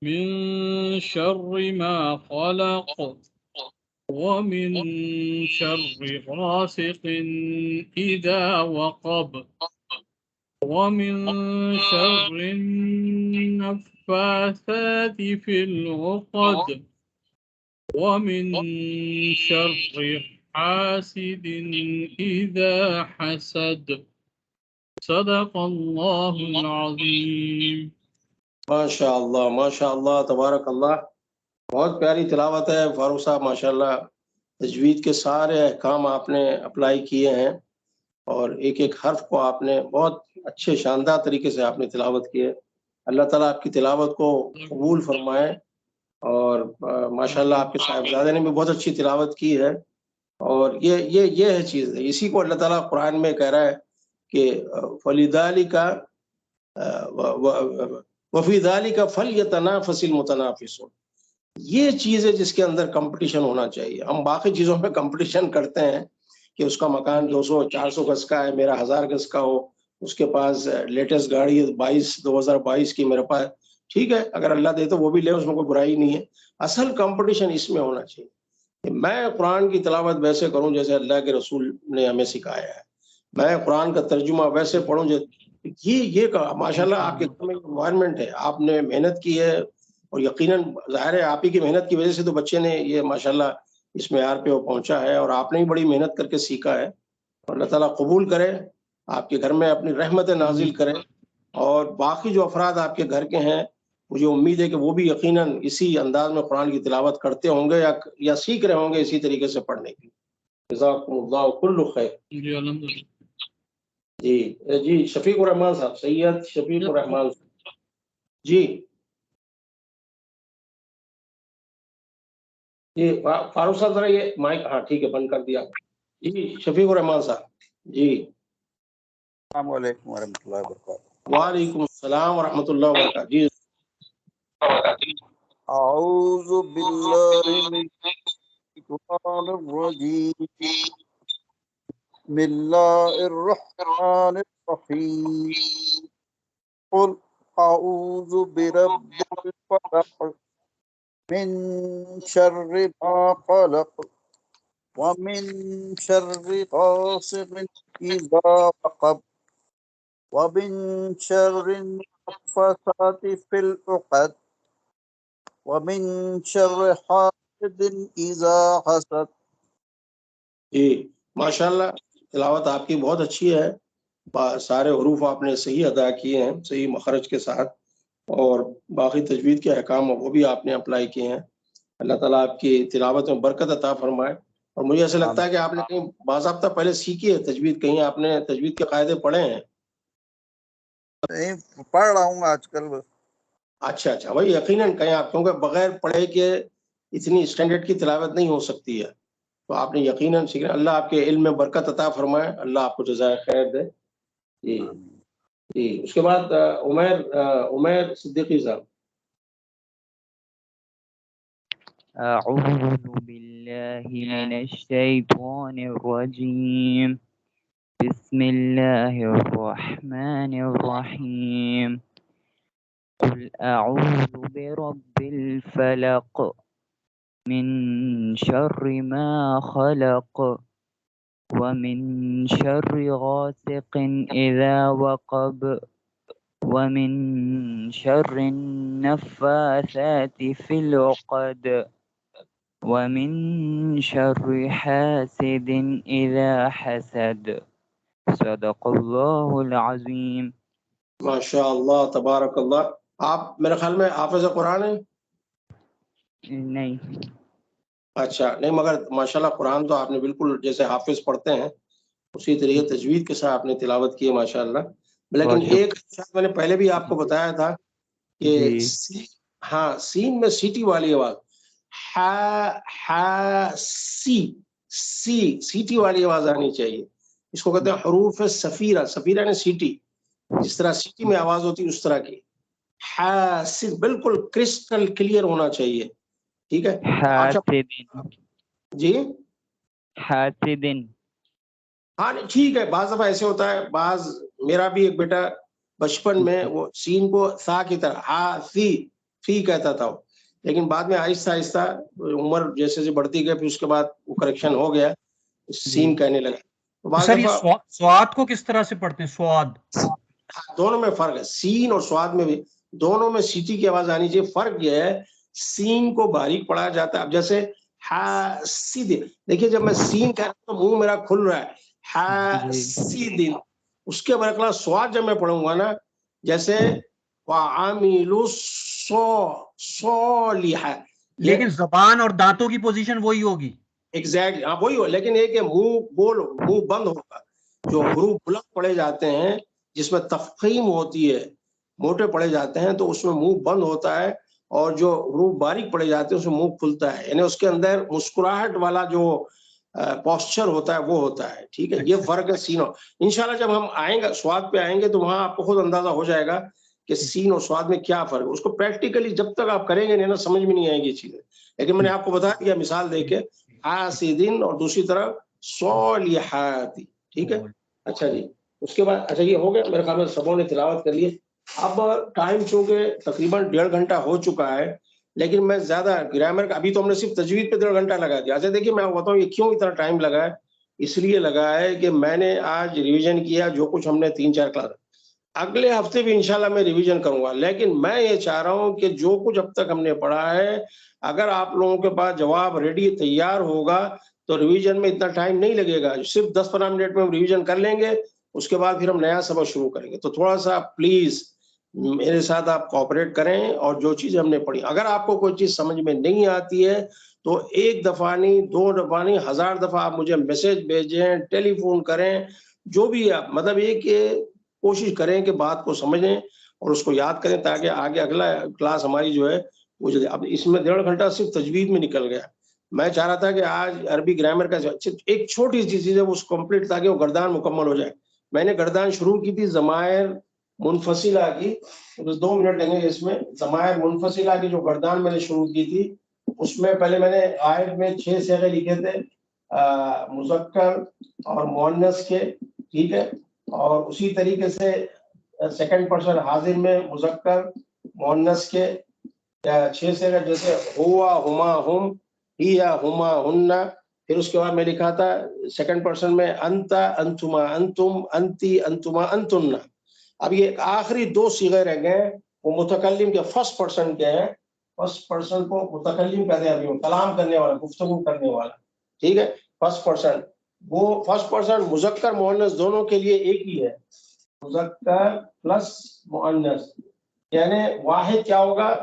من شر ما خلق ومن شر غاسق اذا وقب ومن شر النفاثات في العقد ومن شر حاسد إذا حسد. صدق اللہ العظیم. ماشاء اللہ تبارک اللہ. بہت پیاری تلاوت ہے فاروق صاحب ماشاء اللہ. تجوید کے سارے احکام آپ نے اپلائی کیے ہیں، اور ایک ایک حرف کو آپ نے بہت اچھے شاندار طریقے سے آپ نے تلاوت کی ہے. اللہ تعالیٰ آپ کی تلاوت کو قبول فرمائے. اور ماشاءاللہ آپ کے صاحبزادے نے بھی بہت اچھی تلاوت کی ہے. اور یہ ہے چیز ہے، اسی کو اللہ تعالیٰ قرآن میں کہہ رہا ہے کہ فَلِذَلِكَ وَفِي ذَلِكَ فَلْيَتَنَافَسِ الْمُتَنَافِسُونَ. یہ چیز ہے جس کے اندر کمپٹیشن ہونا چاہیے. ہم باقی چیزوں میں کمپٹیشن کرتے ہیں کہ اس کا مکان 200-400 گز کا ہے، میرا 1000 گز کا ہو، اس کے پاس لیٹسٹ گاڑی 2022 کی میرے پاس. ٹھیک ہے، اگر اللہ دے تو وہ بھی لے، اس میں کوئی برائی نہیں ہے. اصل کمپٹیشن اس میں ہونا چاہیے کہ میں قرآن کی تلاوت ویسے کروں جیسے اللہ کے رسول نے ہمیں سکھایا ہے، میں قرآن کا ترجمہ ویسے پڑھوں یہ ماشاءاللہ آپ کے گھر میں انوائرمنٹ ہے، آپ نے محنت کی ہے، اور یقیناً ظاہر ہے آپ ہی کی محنت کی وجہ سے تو بچے نے یہ ماشاءاللہ اس معیار پہ وہ پہنچا ہے، اور آپ نے بھی بڑی محنت کر کے سیکھا ہے. اور اللہ تعالیٰ قبول کرے، آپ کے گھر میں اپنی رحمت نازل کرے. اور باقی جو افراد آپ کے گھر کے ہیں، مجھے امید ہے کہ وہ بھی یقیناً اسی انداز میں قرآن کی تلاوت کرتے ہوں گے یا سیکھ رہے ہوں گے اسی طریقے سے پڑھنے کی. جزاکم اللہ کل خیر. جی شفیق الرحمان صاحب، سید شفیق الرحمان صاحب. جی فاروق صاحب ذرا یہ مائک، ہاں ٹھیک ہے بند کر دیا. جی شفیق الرحمان صاحب. جی السلام علیکم ورحمۃ اللہ وبرکاتہ. وعلیکم السلام ورحمۃ اللہ وبرکاتہ. جی اعوذ باللہ من الشیطان الرجیم. بسم اللہ الرحمن الرحیم. قل اعوذ برب الفلق من شر ما خلق ومن شر غاسق اذا وقب ومن شر النفاثات في العقد ومن شر حاسد اذا حسد. جی ماشاءاللہ تلاوت آپ کی بہت اچھی ہے، سارے حروف آپ نے صحیح ادا کیے ہیں صحیح مخرج کے ساتھ، اور باقی تجوید کے احکام وہ بھی آپ نے اپلائی کیے ہیں. اللہ تعالیٰ آپ کی تلاوت میں برکت عطا فرمائے. اور مجھے ایسا لگتا ہے کہ آپ نے کہیں باضابطہ پہلے سیکھی ہے تجوید، کہیں آپ نے تجوید کے قاعدے پڑھے ہیں؟ نہیں پڑھ رہا ہوں آج کل بس. اچھا اچھا، وہی یقیناً کہیں آپ، کیونکہ بغیر پڑھے کے اتنی اسٹینڈرڈ کی تلاوت نہیں ہو سکتی ہے، تو آپ نے یقیناً سیکھنا. اللہ آپ کے علم میں برکت عطا فرمائے، اللہ آپ کو جزائے خیر دے. جی جی. اس کے بعد عمیر صدیقی صاحب. أعوذ بالله من الشيطان الرجيم بسم الله الرحمن الرحيم قل أعوذ برب الفلق من شر ما خلق ومن شر غاسق إذا وقب ومن شر النفاثات في العقد ومن شر حاسد إذا حسد صدق اللہ العظیم. ماشاء اللہ تبارک اللہ. آپ میرے خیال میں حافظ قرآن ہیں؟ نہیں. اچھا نہیں، مگر ماشاءاللہ قرآن تو آپ نے بالکل جیسے حافظ پڑھتے ہیں اسی طریقے تجوید کے ساتھ آپ نے تلاوت کی ہے ماشاءاللہ. لیکن ایک میں نے پہلے بھی آپ کو بتایا تھا کہ ہاں سین میں سیٹی والی آواز، سیٹی والی آواز آنی چاہیے. اس کو کہتے ہیں حروف صفیرہ. صفیرہ نے سیٹی، جس طرح سیٹی میں آواز ہوتی ہے اس طرح کی. حاسد بالکل کرسٹل کلیئر ہونا چاہیے. ٹھیک ہے جی. حاسدن ہاں ٹھیک ہے. بعض دفعہ ایسے ہوتا ہے، بعض میرا بھی ایک بیٹا بچپن میں وہ سین کو سا کی طرح ہا فی کہتا تھا، لیکن بعد میں آہستہ آہستہ عمر جیسے جیسے بڑھتی گئی پھر اس کے بعد وہ کریکشن ہو گیا، سین کہنے لگا. سر یہ سواد کو کس طرح سے پڑھتے ہیں؟ سواد دونوں میں فرق ہے، سین اور سواد میں بھی دونوں میں سیٹی کی آواز آنی چاہیے. فرق یہ ہے سین کو باریک پڑھا جاتا ہے. اب جیسے حاسد، دیکھیے جب میں سین کہہ رہا ہوں تو منہ میرا کھل رہا ہے، حاسد. اس کے برخلاف سواد جب میں پڑھوں گا نا، جیسے وعاملوا الصالحات، لیکن زبان اور دانتوں کی پوزیشن وہی ہوگی. ایگزیکٹلی ہاں وہی ہو، لیکن ایک منہ بند ہوگا. جو حروف بلند پڑھے جاتے ہیں جس میں تفخیم ہوتی ہے، موٹے پڑھے جاتے ہیں تو اس میں منہ بند ہوتا ہے، اور جو حروف باریک پڑھے جاتے ہیں اس میں منہ کھلتا ہے، یعنی اس کے اندر مسکراہٹ والا جو پوسچر ہوتا ہے وہ ہوتا ہے. ٹھیک ہے، یہ فرق ہے سین اور. انشاءاللہ جب ہم آئیں گے سواد پہ آئیں گے تو وہاں آپ کو خود اندازہ ہو جائے گا کہ سین اور سواد میں کیا فرق ہے. اس کو پریکٹیکلی جب تک آپ کریں گے نہیں نا سمجھ میں نہیں آئے گی چیزیں. لیکن میں نے آپ کو بتا دیا مثال دے کے، حاسدین اور دوسری طرف صالحات. ٹھیک ہے. اچھا جی. اس کے بعد اچھا یہ ہو گیا میرے خیال میں سبوں نے تلاوت کر لی. اب ٹائم چونکہ تقریباً 1.5 گھنٹہ ہو چکا ہے، لیکن میں زیادہ گرامر کا ابھی تو ہم نے صرف تجوید پہ 1.5 گھنٹہ لگا دیا. اچھا دیکھیے میں بتاؤں یہ کیوں اتنا ٹائم لگا ہے. اس لیے لگا ہے کہ میں نے آج ریویژن کیا جو کچھ ہم نے 3-4 کلاس. اگلے ہفتے بھی انشاءاللہ میں ریویژن کروں گا، لیکن میں یہ چاہ رہا ہوں کہ جو کچھ اب تک ہم نے پڑھا ہے اگر آپ لوگوں کے پاس جواب ریڈی تیار ہوگا تو ریویژن میں اتنا ٹائم نہیں لگے گا. صرف 10-15 منٹ میں ہم ریویژن کر لیں گے، اس کے بعد پھر ہم نیا سبق شروع کریں گے. تو تھوڑا سا پلیز میرے ساتھ آپ کوآپریٹ کریں، اور جو چیز ہم نے پڑھی اگر آپ کو کوئی چیز سمجھ میں نہیں آتی ہے تو 1 دفعہ نہیں 2 دفعہ نہیں 1000 دفعہ آپ مجھے میسج بھیجیں، ٹیلی فون کریں، جو بھی آپ مطلب یہ کہ کوشش کریں کہ بات کو سمجھیں اور اس کو یاد کریں تاکہ آگے اگلا کلاس ہماری جو ہے وہ اب اس میں 1.5 گھنٹہ صرف تجوید میں نکل گیا. میں چاہ رہا تھا کہ آج عربی گرامر کا ایک چھوٹی سی چیز ہے وہ کمپلیٹ تاکہ وہ گردان مکمل ہو جائے. میں نے گردان شروع کی تھی ضمائر منفصلہ کی، 2 منٹ لگیں گے اس میں. ضمائر منفصلہ کی جو گردان میں نے شروع کی تھی اس میں پہلے میں نے آیت میں 6 صیغے لکھے تھے مذکر اور مؤنث کے. ٹھیک ہے. اور اسی طریقے سے سیکنڈ پرسن حاضر میں مذکر مؤنث کے 6 صیغے، جیسے ہوا ہما ہم، ہیا ہما ہن. پھر اس کے بعد میں لکھا تھا سیکنڈ پرسن میں انت انتما انتم انتی انتما انتن. اب یہ آخری 2 صیغے رہ گئے وہ متکلم کے فرسٹ پرسن کے ہیں. فرسٹ پرسن کو متکلم کہتے ہیں، کلام کرنے والا، گفتگو کرنے والا. ٹھیک ہے. فرسٹ پرسن وہ فرسٹ پرسن مذکر مؤنث دونوں کے لیے ایک ہی ہے، مذکر پلس مؤنث، یعنی واحد کیا ہوگا؟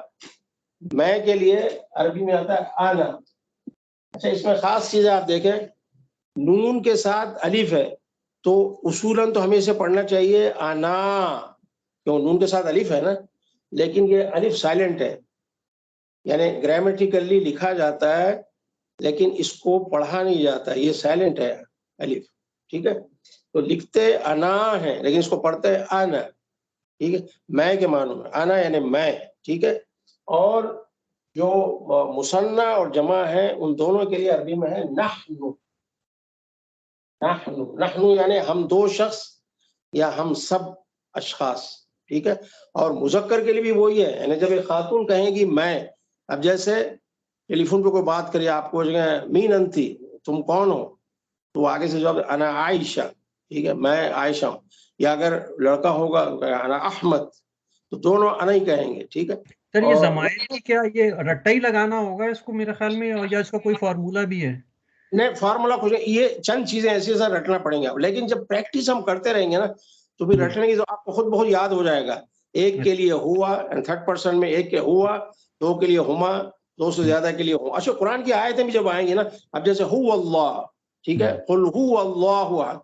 میں کے لیے عربی میں آتا ہے آنا۔ اچھا اس میں خاص چیز ہے، آپ دیکھیں نون کے ساتھ الف ہے تو اصولاً تو ہمیں اسے پڑھنا چاہیے آنا، کیوں نون کے ساتھ الف ہے نا، لیکن یہ الف سائلنٹ ہے، یعنی گرامیٹیکلی لکھا جاتا ہے لیکن اس کو پڑھا نہیں جاتا، یہ سائلنٹ ہے الف، ٹھیک ہے، تو لکھتے انا ہے لیکن اس کو پڑھتے ہیں آنا، ٹھیک ہے، میں کے معنی میں آنا یعنی میں، ٹھیک ہے۔ اور جو مثنیٰ اور جمع ہے ان دونوں کے لیے عربی میں ہے نحن، نحن، نحن یعنی ہم دو شخص یا ہم سب اشخاص، ٹھیک ہے۔ اور مذکر کے لیے بھی وہی ہے، یعنی جب ایک خاتون کہیں گی میں، اب جیسے ٹیلی فون پہ کوئی بات کرے آپ کو مین انتی، تم کون ہو، تو آگے سے جواب انا عائشہ، ٹھیک ہے، میں عائشہ ہوں، یا اگر لڑکا ہوگا انا احمد، تو دونوں انا ہی کہیں گے، ٹھیک ہے۔ سر یہ ضمائر کی کیا یہ رٹا ہی لگانا ہوگا اس کو میرے خیال میں، یا اس کا کوئی فارمولا بھی ہے؟ نہیں فارمولا کچھ نہیں، یہ چند چیزیں ایسی سر رٹنا پڑیں گے، لیکن جب پریکٹس ہم کرتے رہیں گے نا تو پھر رٹنے کی تو آپ کو خود بہت یاد ہو جائے گا۔ ایک کے لیے ہوا، تھرڈ پرسن میں ایک کے ہوا، دو کے لیے ہما، دو سے زیادہ کے لیے ہوں۔ اچھا قرآن کی آیتیں بھی جب آئیں گی نا، اب جیسے هو اللہ، ٹھیک ہے، قل هو اللہ احد،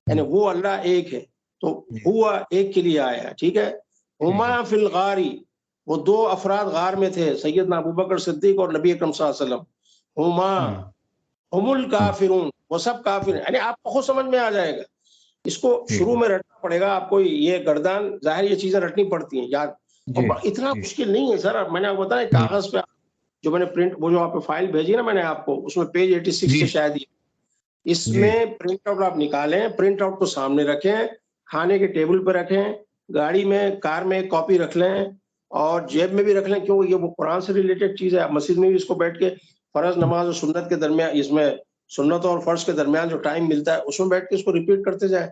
یعنی وہ اللہ ایک ہے، تو ہوا ایک کے لیے آیا، ٹھیک ہے۔ ہما فی الغاری، وہ دو افراد غار میں تھے، سیدنا ابوبکر صدیق اور نبی اکرم صلی اللہ علیہ وسلم، ہما ہم الکافرون، وہ سب کافر ہیں، یعنی آپ کو خود سمجھ میں آ جائے گا۔ اس کو شروع میں رٹنا پڑے گا آپ کو، یہ گردان ظاہر یہ چیزیں رٹنی پڑتی ہیں یاد، اور اتنا مشکل نہیں ہے سر۔ میں نے آپ کو بتایا کاغذ پہ جو میں نے پرنٹ، وہ جو آپ کو فائل بھیجی نا میں نے آپ کو، اس میں پیج 86 سے شاید اس میں پرنٹ آؤٹ آپ نکالیں، پرنٹ آؤٹ کو سامنے رکھیں، کھانے کے ٹیبل پہ رکھیں، گاڑی میں کار میں ایک کاپی رکھ لیں، اور جیب میں بھی رکھ لیں، کیوں یہ وہ قرآن سے ریلیٹڈ چیز ہے۔ آپ مسجد میں بھی اس کو بیٹھ کے فرض نماز اور سنت کے درمیان، اس میں سنت اور فرض کے درمیان جو ٹائم ملتا ہے اس میں بیٹھ کے اس کو ریپیٹ کرتے جائیں،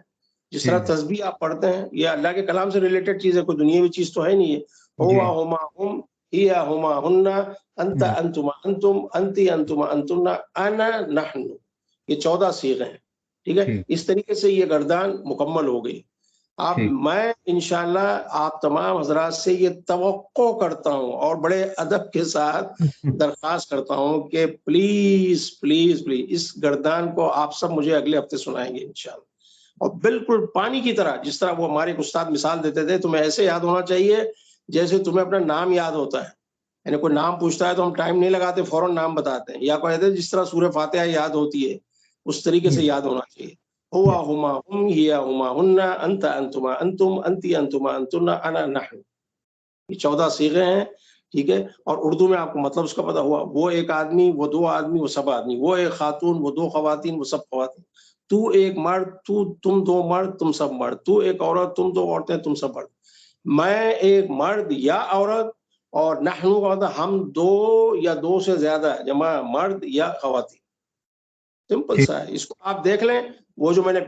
جس طرح تسبیح آپ پڑھتے ہیں، یہ اللہ کے کلام سے ریلیٹڈ چیز ہے، کوئی دنیاوی چیز تو ہے نہیں ہے۔ ہوا ہما ہم، ہیا ہما ہن، انت انتما انتم، انتی انتما انتن، انا نحن، یہ 14 صیغے ہیں، ٹھیک ہے۔ اس طریقے سے یہ گردان مکمل ہو گئی۔ اب میں انشاءاللہ آپ تمام حضرات سے یہ توقع کرتا ہوں اور بڑے ادب کے ساتھ درخواست کرتا ہوں کہ پلیز پلیز پلیز اس گردان کو آپ سب مجھے اگلے ہفتے سنائیں گے انشاءاللہ، اور بالکل پانی کی طرح، جس طرح وہ ہمارے استاد مثال دیتے تھے، تمہیں ایسے یاد ہونا چاہیے جیسے تمہیں اپنا نام یاد ہوتا ہے، یعنی کوئی نام پوچھتا ہے تو ہم ٹائم نہیں لگاتے، فوراً نام بتاتے ہیں، یا کوئی جس طرح سورہ فاتحہ یاد ہوتی ہے اس طریقے سے یاد ہونا چاہیے۔ ہوا ہما ہم، ہیا ہما ہن، انت انتما انتم، انتی انتما انتن، انا نحن، یہ 14 صیغے ہیں، ٹھیک ہے۔ اور اردو میں آپ کو مطلب اس کا پتہ ہوا، وہ ایک آدمی، وہ دو آدمی، وہ سب آدمی، وہ ایک خاتون، وہ دو خواتین، وہ سب خواتین، تو ایک مرد، تم دو مرد، تم سب مرد، تو ایک عورت، تم دو عورتیں، تم سب مرد، میں ایک مرد یا عورت، اور نحن کا مطلب ہم دو یا دو سے زیادہ، جمع مرد یا خواتین، سمپل سا ہے۔ اس کو آپ دیکھ لیں، وہ جو میں نے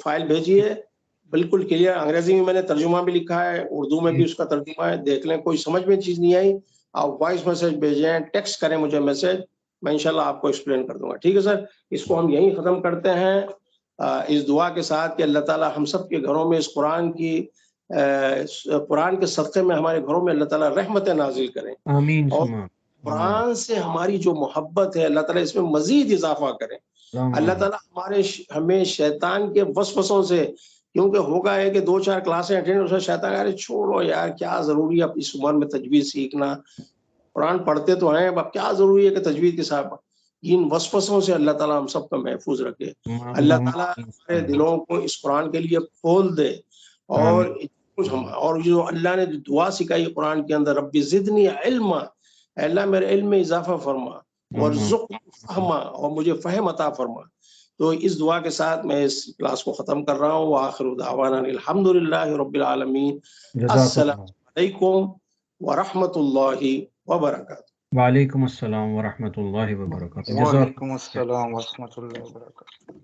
فائل بھیجی ہے بالکل کلیئر، انگریزی میں میں نے ترجمہ بھی لکھا ہے، اردو میں بھی اس کا ترجمہ ہے، دیکھ لیں، کوئی سمجھ میں چیز نہیں آئی آپ وائس میسج بھیجیں، ٹیکسٹ کریں مجھے میسج، میں انشاءاللہ آپ کو ایکسپلین کر دوں گا، ٹھیک ہے سر۔ اس کو ہم یہیں ختم کرتے ہیں اس دعا کے ساتھ کہ اللہ تعالی ہم سب کے گھروں میں اس قرآن کے صدقے میں ہمارے گھروں میں اللہ تعالی رحمتیں نازل کریں، آمین، اور قرآن سے ہماری جو محبت ہے اللہ تعالیٰ اس میں مزید اضافہ کریں، اللہ تعالیٰ ہمیں شیطان کے وسوسوں سے، کیونکہ ہوگا ہے کہ 2-4 کلاسیں اٹینڈ، اس میں شیطان کہہ رہے چھوڑو یار کیا ضروری ہے اب اس عمر میں تجوید سیکھنا، قرآن پڑھتے تو ہیں، اب کیا ضروری ہے کہ تجوید کے ساتھ، ان وسوسوں سے اللہ تعالیٰ ہم سب کو محفوظ رکھے، اللہ تعالیٰ ہمارے دلوں کو اس قرآن کے لیے کھول دے، اور جو اللہ نے دعا سکھائی قرآن کے اندر، رب زدنی علما، اللہ میرے علم میں اضافہ فرما، وارزقنی فہما، اور مجھے فہم عطا فرما۔ تو اس دعا کے ساتھ میں اس کلاس کو ختم کر رہا ہوں، وآخر دعوانا الحمدللہ رب العالمین، السلام علیکم ورحمۃ اللہ وبرکاتہ۔ وعلیکم السلام ورحمۃ اللہ وبرکاتہ۔ وعلیکم السلام ورحمۃ اللہ وبرکاتہ۔